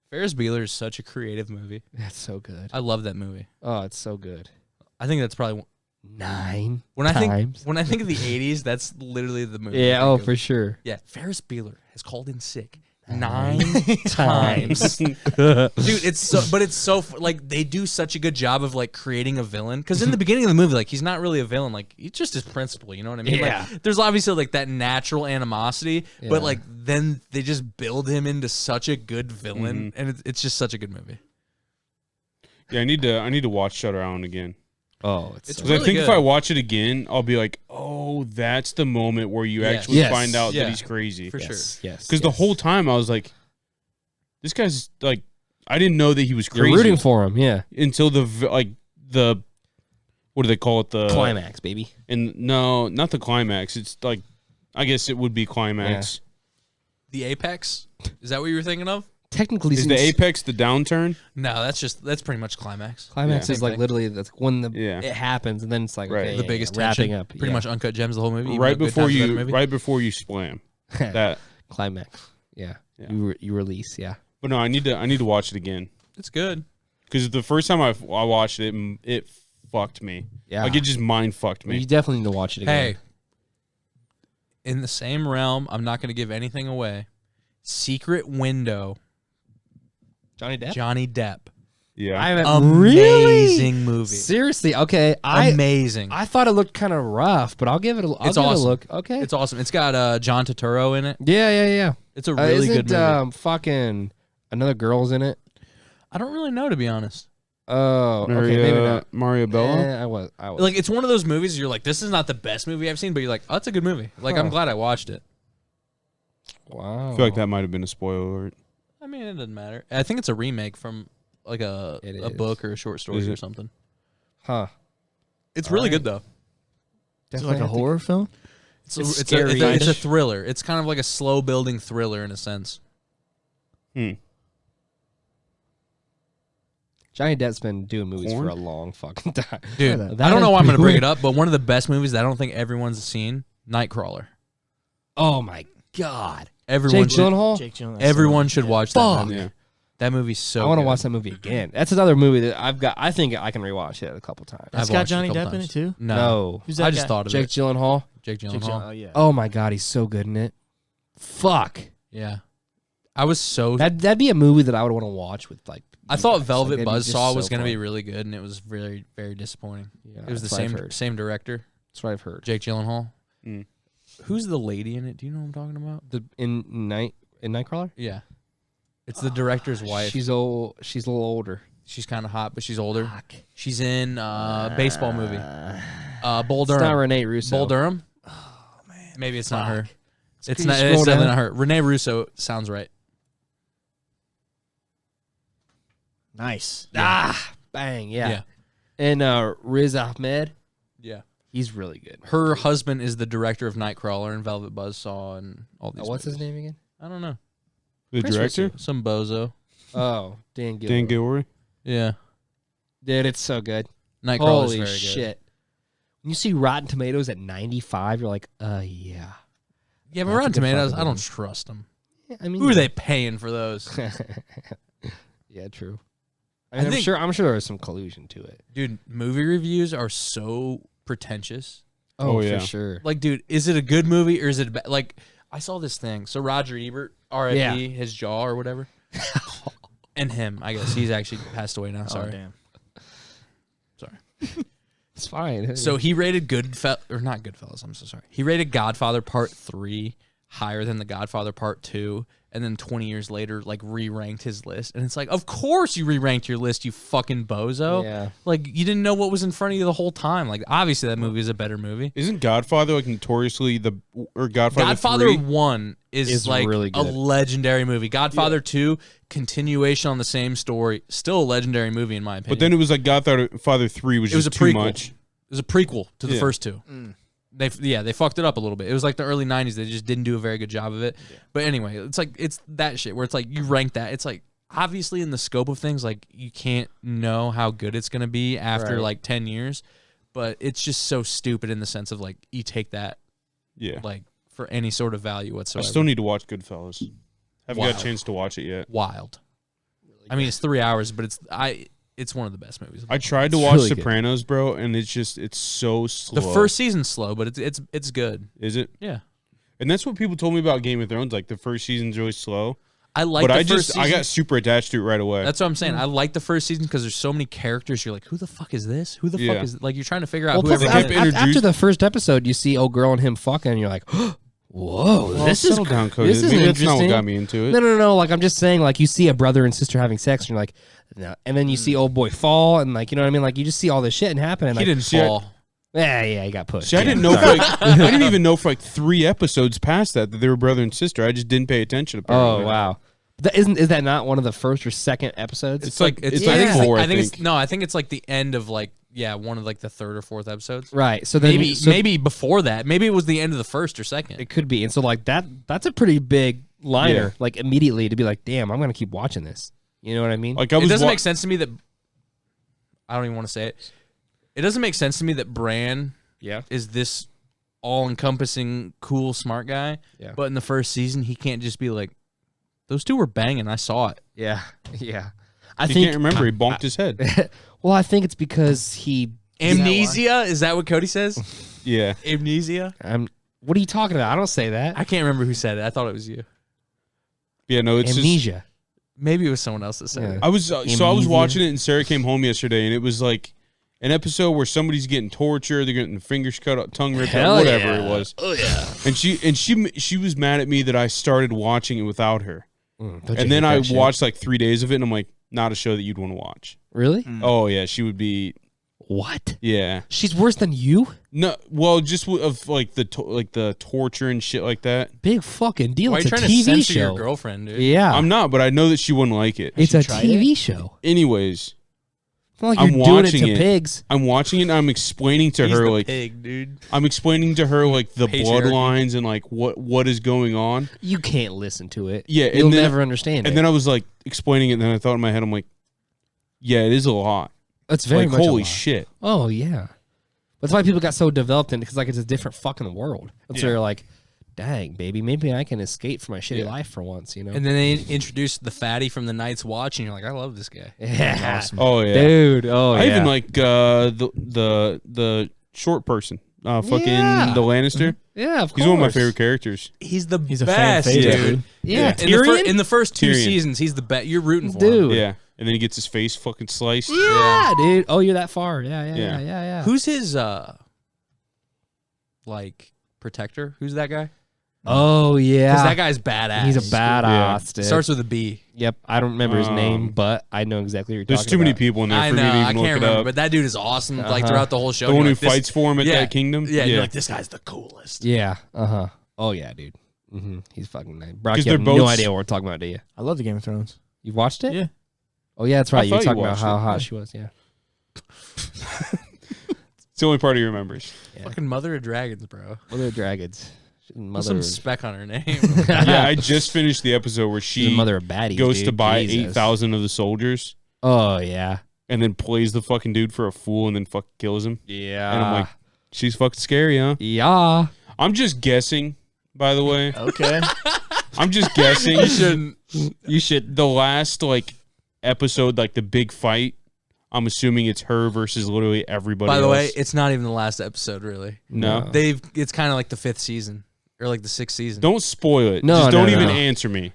Ferris Bueller is such a creative movie. That's so good. I love that movie. Oh, it's so good. I think that's probably 9 when I times. think of the 80s. That's literally the movie. Yeah, I oh think for of. sure. Yeah. Ferris Bueller has called in sick 9 times. Dude, it's so like they do such a good job of like creating a villain because in the beginning of the movie like he's not really a villain, like he's just his principal, you know what I mean? Yeah. Like there's obviously like that natural animosity, Yeah. but like then they just build him into such a good villain and it's just such a good movie. Yeah, I need to watch Shutter Island again. Oh, it's It's so Because I really think good. if I watch it again, I'll be like, oh, that's the moment where you Yes. actually Yes. find out Yeah. that he's crazy. For yes, sure. Yes. Because the whole time I was like, this guy's like, I didn't know that he was you're crazy rooting for him, yeah. until the what do they call it? The Climax, baby. And no, not the climax. It's like, I guess it would be climax. The Apex? Is that what you were thinking of? Technically, Is the apex the downturn? No, that's pretty much climax. climax Yeah. is like literally that's when Yeah. it happens, and then it's like Right. okay, The yeah, biggest wrapping tension, up, pretty yeah. much Uncut Gems the whole movie. even Right though Good before Times is a better you, movie. right before you splam that. climax. Yeah, Yeah. you release. Yeah, But no, I need to watch it again It's good. because the first time I watched it, it fucked me. yeah. Like it just mind fucked You me. definitely need to watch it again. Hey, in the same realm, I'm not going to give anything away. Secret Window, Johnny Depp. Johnny Depp. Yeah, I haven't Amazing movie. Seriously, okay. Amazing. I thought it looked kind of rough, but I'll give it. I'll It's give it a awesome. look. Okay. It's awesome. It's got John Turturro in it. yeah. It's a really isn't, good movie. fucking another girl's in it? I don't really know, to be honest. Oh, okay, maybe not. Mario Bella. I was. Like, it's one of those movies you're like, this is not the best movie I've seen, but you're like, oh, it's a good movie. Like, I'm Huh. glad I watched it. Wow. I feel like that might have been a spoiler alert. I mean, it doesn't matter. I think it's a remake from like a It is. book or a short story Is or it? something. Huh. It's All really right. good though. Is it like a horror film? It's It's a scary-ish. thriller. It's kind of like a slow building thriller in a sense. Johnny Depp's been doing movies Porn? for a long fucking time. Dude, that. I don't know why I'm going to bring it up. up, but one of the best movies that I don't think everyone's seen, Nightcrawler. Oh my god. Everyone Jake should, Gyllenhaal. Jake Gyllenhaal. everyone should watch that Fuck. movie. Yeah, That movie's so I want to good. watch that movie again. That's another movie that I've got. I think I can rewatch it a couple times. It's I've got watched it a Johnny couple Depp in times. it too. No. Who's that I just guy? thought of Jake it. Gyllenhaal. Jake Jake Gyllenhaal. Oh yeah. Oh my god, he's so good in it. Fuck. Yeah. I was so... That'd be a movie that I would want to watch with like. I you thought guys. Velvet Like, it'd be just Buzzsaw so was going to be fun. really good, and it was very, very disappointing. Yeah, It was the that's what I've same heard. same director, That's what I've heard. Jake Gyllenhaal. Mm. Who's the lady in it? Do you know what I'm talking about? In Nightcrawler. Yeah. It's the director's wife. She's old. She's a little older. She's kind of hot, but she's older. She's in baseball movie. Bull It's not Durham. Renee Russo. Bull Durham? Oh, man. Maybe it's not her. It's Can not. you It's scroll definitely down? not her. Renee Russo sounds right. Nice. Bang. Yeah. Yeah. And Riz Ahmed. Yeah. He's really good. Her husband is the director of Nightcrawler and Velvet Buzzsaw and all these. What's his movies. name again? I don't know. The Chris director, Some bozo. Oh, Dan Gilroy. Dan Gilroy. Yeah. Dude, it's so good. Nightcrawler's Holy very good. shit. When you see Rotten Tomatoes at 95, you're like, yeah. Yeah, but That's a Rotten good Tomatoes, fucking I don't movie. trust them. Yeah, I mean, Who are they paying for those? Yeah, true. I I'm think- sure. I'm sure there's some collusion to it. Dude, movie reviews are so pretentious. Oh, yeah. for sure. Like, dude, is it a good movie or is it a bad? Like, I saw this thing. So Roger Ebert, R.I.P. his jaw or whatever, and him. I guess he's actually passed away now. Sorry, Oh, damn. sorry. It's fine. So he rated not Goodfellas. I'm so sorry. He rated Godfather Part 3 higher than The Godfather Part 2, and then 20 years later, like re-ranked his list. And it's like, of course you re-ranked your list, you fucking bozo. Yeah. Like you didn't know what was in front of you the whole time. Like obviously that movie is a better movie. Isn't Godfather like notoriously Godfather Godfather 3? 1 is like really a good. legendary movie. Godfather 2, continuation on the same story, still a legendary movie in my opinion. But then it was like Godfather 3 was it was just a too prequel. much. It was a prequel to the Yeah. first two. They fucked it up a little bit. It was like the early 90s. They just didn't do a very good job of it. But anyway, it's that shit where it's like you rank that. It's like obviously in the scope of things, like you can't know how good it's gonna be after Right. like 10 years. But it's just so stupid in the sense of like you take that Yeah. like for any sort of value I whatsoever. still need to watch Goodfellas. Haven't got Wow. a chance to watch it yet. Wild. I mean, it's 3 hours, but it's one of the best movies. I tried to It's watch really good. Sopranos, bro, and it's so slow. The first season's slow, but it's good. Is it? Yeah. And that's what people told me about Game of Thrones. Like the first season's really slow. I like But the first season. I got super attached to it right away. That's what I'm saying. I like the first season because there's so many characters. You're like, who the fuck is this? Who the Yeah. fuck is like? You're trying to figure out Well, who plus, everyone keep is. introduced- after the first episode, you see old girl and him fucking, and you're like, whoa, Well, this is settle down, Cody. this is Maybe that's not what interesting. got me into it. No. Like I'm just saying, like you see a brother and sister having sex, and you're like, no. And then you see old boy fall, and like you know what I mean. Like you just see all this shit and happen. And He like, didn't See, I- fall. yeah, he got pushed. See, I didn't know. For like, I didn't even know for like 3 episodes past that they were brother and sister. I just didn't pay attention. Apparently. Oh wow, is that not one of the first or second episodes? It's like it's I like think, 4. I think it's no. I think it's like the end of like one of like the third or fourth episodes. right. So then Maybe before that. Maybe it was the end of the first or second. it could be. And so like that's a pretty big liner. Yeah. Like immediately to be like, damn, I'm gonna keep watching this. You know what I mean? Like I It was. doesn't make sense to me that I don't even want to say it. It doesn't make sense to me that Bran yeah. is this all-encompassing, cool, smart guy. Yeah. But in the first season, he can't just be like, those two were banging. I saw it. Yeah. Yeah. I He think can't remember. He bonked his head. well, I think it's because he Amnesia? Is that what Cody says? Yeah. Amnesia? what are you talking about? I don't say that. I can't remember who said it. I thought it was you. Yeah. No. It's just. Amnesia. Maybe it was someone else that said Yeah. it. I was so I was Amnesia. watching it and Sarah came home yesterday and it was like an episode where somebody's getting tortured, they're getting fingers cut off, tongue ripped Hell out, whatever yeah. it was. Oh yeah. And she was mad at me that I started watching it without her. Don't you And then hate I that shit? watched like 3 days of it and I'm like, not a show that you'd want to watch. Really? Oh yeah, she would be. What? Yeah. She's worse than you? No. Well, just of like the torture and shit like that. Big fucking deal. Why are It's you a trying to TV censor show. your girlfriend, dude? Yeah. I'm not, but I know that she wouldn't like it. it's a tried TV show. Anyways, It's not like I'm you're doing it watching to it. pigs. I'm watching it and I'm explaining to He's her the like pig, dude. I'm explaining to her like the Patriarchy. bloodlines and like what is going on. You can't listen to it. Yeah, and You'll then- never understand And it. then I was like explaining it and then I thought in my head I'm like, yeah, it is a lot. It's very Like much a holy lot. shit. Oh yeah, that's why people got so developed in it because like it's a different fucking world. It's Yeah. where like dang, baby, maybe I can escape from my shitty life for once, you know? And then they introduced the fatty from the Night's Watch, and you're like, I love this guy. Yeah. Awesome. Oh yeah, Dude, oh, I yeah. even like the short person, fucking Yeah. the Lannister. Yeah, of course. He's one of my favorite characters. He's the He's a fan best, favorite, dude. dude. Yeah, In the, Tyrion? in the first 2 Tyrion. seasons, he's the best. You're rooting for him. Dude. Yeah, and then he gets his face fucking sliced. Yeah, dude. Oh, you're that far. Yeah. Yeah. Who's his protector? Who's that guy? Oh, yeah. Because that guy's badass. He's a badass, dude. Starts with a B. Yep, I don't remember his name, but I know exactly what you're There's talking too many about. people in there I for know. me to I even can't look it remember, up. but that dude is awesome. Like throughout the whole show, The one you're who like, this- fights for him at yeah, that kingdom. Yeah, you're like, this guy's the coolest. Yeah, Oh, yeah, dude. He's fucking nice. Brock, 'Cause you have they're no both- idea what we're talking about, do you? I love the Game of Thrones. You've watched it? Yeah. Oh, yeah, that's right. I You were thought you talking about watched how it, hot yeah. she was, yeah. It's the only part he remembers. Yeah. Fucking Mother of Dragons, bro. Mother of Dragons. She's Put Mother some of... spec on her name. Yeah, I just finished the episode where She's she a mother of baddies, goes dude. to buy Jesus. 8,000 of the soldiers Oh, yeah. and then plays the fucking dude for a fool and then fucking kills him. Yeah. And I'm like, she's fucking scary, huh? yeah. I'm just guessing, by the way. Okay. I'm just guessing. You should. The last episode, like the big fight, I'm assuming it's her versus literally everybody By the else. way, it's not even the last episode, really. No. It's kind of like the 5th season or like the 6th season. Don't spoil it. No, Just no, don't no. even answer me.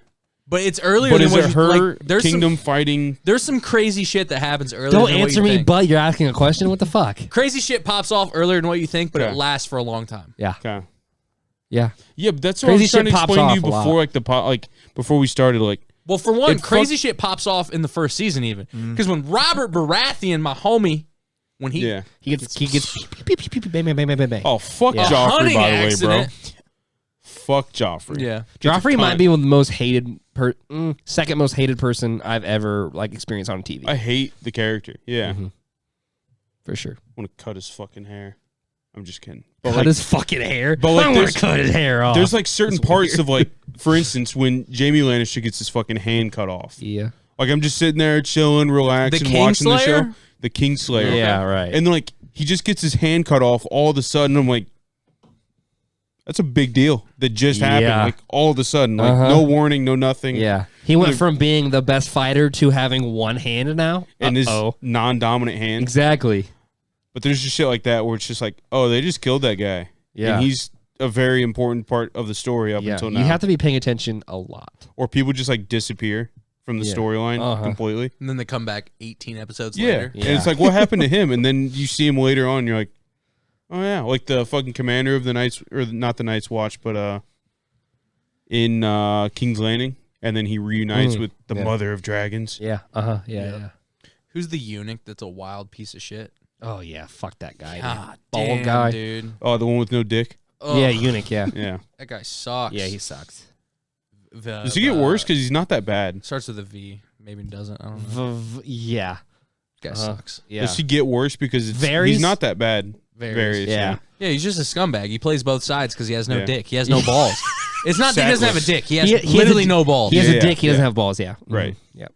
But it's earlier But than is what it you her like, there's kingdom some, fighting? there's some crazy shit that happens earlier Don't than what answer you me, think. but you're asking a question. What the fuck? Crazy shit pops off earlier than what you think, but Okay. it lasts for a long time. Yeah. Okay. Yeah. Yeah, but that's what Crazy I was trying shit to pops explain to you off a lot. before, before we started. Like, Well, for one, It crazy shit pops off in the first season even. Because when Robert Baratheon, my homie, when he yeah. He gets bang, bang, bang, bang, bang, bang. Oh, fuck Yeah. Joffrey, hunting by the way, bro. accident. Fuck Joffrey. Yeah. Joffrey cunt. might be one of the most hated, second most hated person I've ever experienced on TV. I hate the character. Yeah. For sure. I want to cut his fucking hair. I'm just kidding. Cut his fucking hair. but, like, I want there's- to cut his hair off. There's certain parts of for instance, when Jaime Lannister gets his fucking hand cut off. Yeah. I'm just sitting there chilling, relaxing, The watching the show. Kingslayer? The Kingslayer. Yeah, right. And then he just gets his hand cut off all of a sudden. I'm like, that's a big deal that just happened. Yeah. All of a sudden, Uh-huh. no warning, no nothing. Yeah. He went from being the best fighter to having one hand now. And his Uh-oh. non-dominant hand. Exactly. But there's just shit like that where it's just like, oh, they just killed that guy. Yeah. And he's a very important part of the story up Yeah. until now. You have to be paying attention a lot. Or people just disappear from the Yeah. storyline Uh-huh. completely. And then they come back 18 episodes Yeah. later. And it's like, what happened to him? And then you see him later on and you're like, oh yeah, like the fucking commander of the Knights, or not the Knights Watch, but in King's Landing. And then he reunites with the yeah. Mother of Dragons. Yeah. Uh-huh. Yeah. Who's the eunuch that's a wild piece of shit? Oh, yeah. Fuck that guy. God dude. Bald damn, guy. dude. Oh, the one with no dick. Ugh, Yeah, eunuch, yeah. Yeah. that guy sucks. Yeah, he sucks. Does he get worse? Because he's not that bad. Starts with a V. Maybe it doesn't. I don't know. Yeah. Guy sucks. Yeah. Does he get worse? Because Varies. he's not that bad. Varies. Yeah. Yeah, he's just a scumbag. He plays both sides because he has no Yeah. dick. He has no balls. It's not that he doesn't have a dick. He has He has literally a- no balls. He has Yeah, a dick. He doesn't yeah. have balls. Yeah. Right. Yep.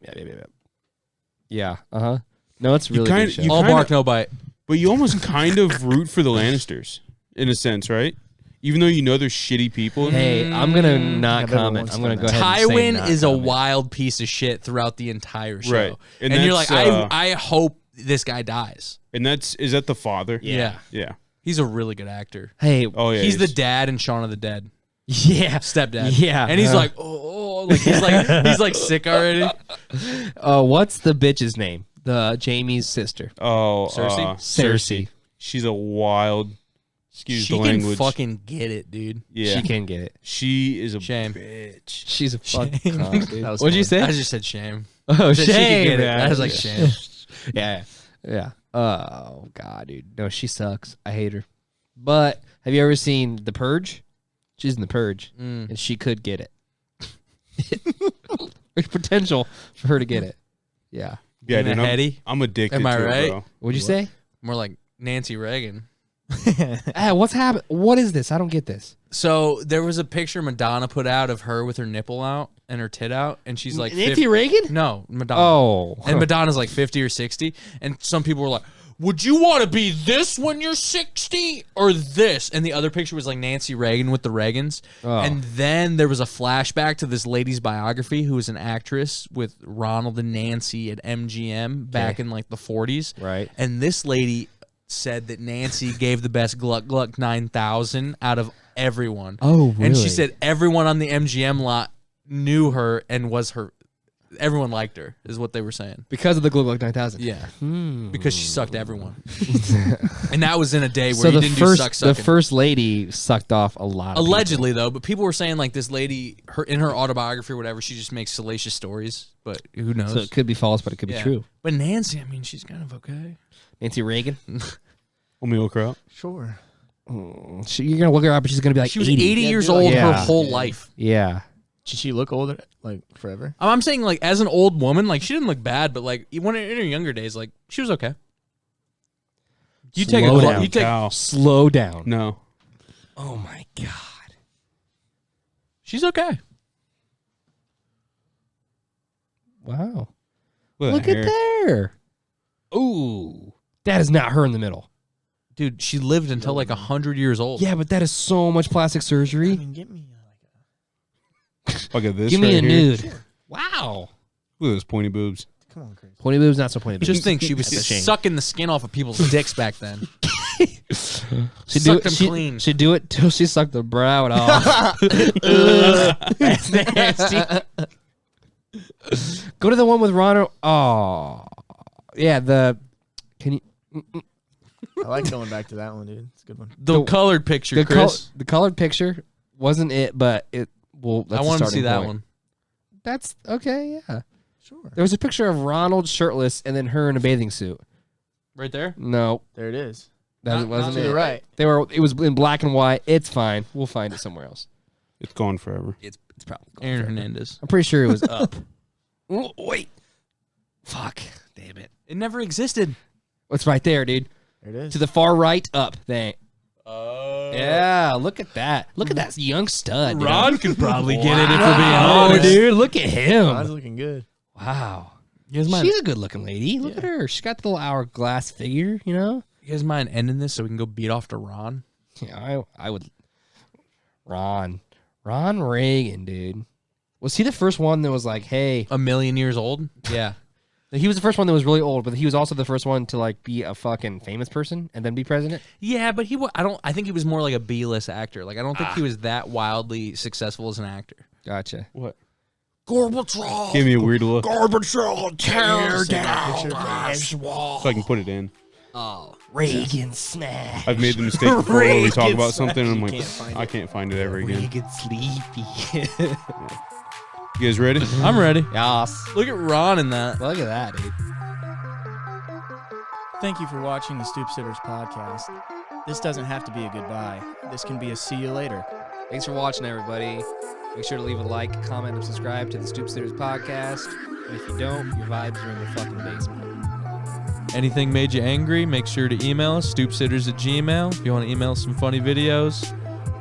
Yeah. Uh-huh. No, it's really kinda- good show. you All kinda- bark, no bite. But you almost kind of root for the Lannisters, in a sense, right? Even though you know they're shitty people. Hey, I'm gonna not I've never comment. once I'm gonna done go that. ahead and say Tywin not is a comment. wild piece of shit throughout the entire show. Right. And, And you're like, that's, I hope this guy dies. And is that the father? Yeah. Yeah. He's a really good actor. Hey, Oh, yeah. He's the dad in Shaun of the Dead. yeah, Stepdad. Yeah. And he's like, like he's like sick already. what's the bitch's name? The Jamie's sister, Oh, Cersei? Cersei. She's a wild, excuse She the can language. fucking get it, dude. yeah. She can get it. She is a Shame. bitch. She's a fucking cunt, dude. That was What'd you funny. say? I just said shame. Oh, Said she could shame. get it. I was like, shame. Yeah. Oh god, dude. No, she sucks. I hate her. But have you ever seen The Purge? She's in The Purge, and she could get it. There's potential for her to get it. Yeah. Yeah, In a dude, heady? I'm addicted Am I to right? it, bro. What'd you say? More like Nancy Reagan. What's happening? What is this? I don't get this. So there was a picture Madonna put out of her with her nipple out and her tit out, and she's like, Nancy Reagan? No, Madonna. Oh. And Madonna's like 50 or 60, and some people were like, would you want to be this when you're 60 or this? And the other picture was like Nancy Reagan with the Reagans. Oh. And then there was a flashback to this lady's biography who was an actress with Ronald and Nancy at MGM back in like the 40s. Right. And this lady said that Nancy gave the best Gluck Gluck 9000 out of everyone. Oh, really? And she said everyone on the MGM lot knew her and was her. Everyone liked her, is what they were saying. Because of the Global 9000. Yeah, because she sucked everyone, and that was in a day where So you the didn't first, do suck sucking. the first lady sucked off a lot. Of Allegedly, though, but people were saying like this lady, in her autobiography or whatever, she just makes salacious stories. But who knows? people. So it could be false, but it could be Yeah. true. But Nancy, I mean, she's kind of okay. Nancy Reagan. Want me to look her up? Sure. You're gonna look her up, but she's gonna be like She was 80. 80 years dude, old her yeah. whole life. Yeah. Did she look older, like forever? I'm saying like as an old woman, like she didn't look bad, but like when in her younger days, like she was okay. You take Slow a down. you take. Cow. Slow down. No. Oh my god. She's okay. Wow. Look Look at there. Ooh. That is not her in the middle. Dude, she lived until like 100 years old. Yeah, but that is so much plastic surgery. Get me Look at this. Give me right a here. nude. Wow. Look at those pointy boobs. come on, Chris. Pointy boobs, not so pointy boobs. Just think, she was That's a shame. sucking the skin off of people's dicks back then. She'd Sucked them clean. She'd do it till she sucked the brow off. That's nasty. Go to the one with Ron. Oh, yeah. Can you? I like going back to that one, dude. It's a good one. The colored picture, The, Chris. the colored picture wasn't it, but it. Well, that's I a want to starting see that point. one. That's okay. Yeah. Sure. There was a picture of Ronald shirtless and then her in a bathing suit. Right there? No, There it is. that Not- wasn't not it. To the right. They were. It was in black and white. It's fine. We'll find it somewhere else. It's gone forever. It's probably gone Aaron forever. Hernandez. I'm pretty sure it was up. Oh, wait. Fuck. Damn it. It never existed. It's right there, dude. There it is. To the far right, up. Dang. Yeah, look at that. Look at that young stud. dude. Ron could probably get it if we're being Oh, honest. dude, look at Mine's him. looking good. Wow. You guys mind, She's a good-looking lady. Look at her. She's got the little hourglass figure, you know? you guys mind ending this so we can go beat off to Ron? Yeah, I would. Ron Reagan, dude. Was he the first one that was like, hey? A million years old? Yeah. He was the first one that was really old, but he was also the first one to like be a fucking famous person and then be president. Yeah, but I think he was more like a B-list actor. Like I don't think he was that wildly successful as an actor. Gotcha. What? Gorbachev. Give me a weird look Gorbachev, tear down Picture of this wall. so I can put it in. Reagan smash. I've made the mistake before where we talk Reagan about something and I'm like, can't find I can't find it ever again. Reagan sleepy. You guys ready? I'm ready. Yas. Look at Ron in that. Look at that, dude. Thank you for watching the Stoop Sitters podcast. This doesn't have to be a goodbye. This can be a see you later. Thanks for watching, everybody. Make sure to leave a like, comment, and subscribe to the Stoop Sitters podcast. And if you don't, your vibes are in the fucking basement. Anything made you angry, make sure to email us, stoopsitters@gmail.com. If you want to email some funny videos,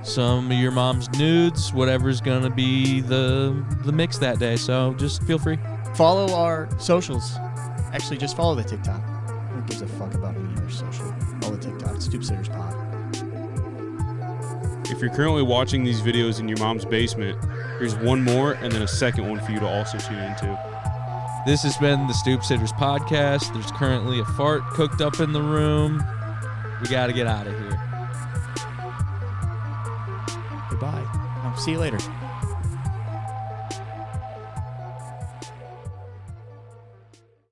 some of your mom's nudes, whatever's going to be the mix that day. So just feel free. Follow our socials. Actually, just follow the TikTok. Who gives a fuck about me or social? Follow the TikTok, Stoop Sitters Pod. If you're currently watching these videos in your mom's basement, here's one more and then a second one for you to also tune into. This has been the Stoop Sitters podcast. There's currently a fart cooked up in the room. We got to get out of here. Goodbye. See you later.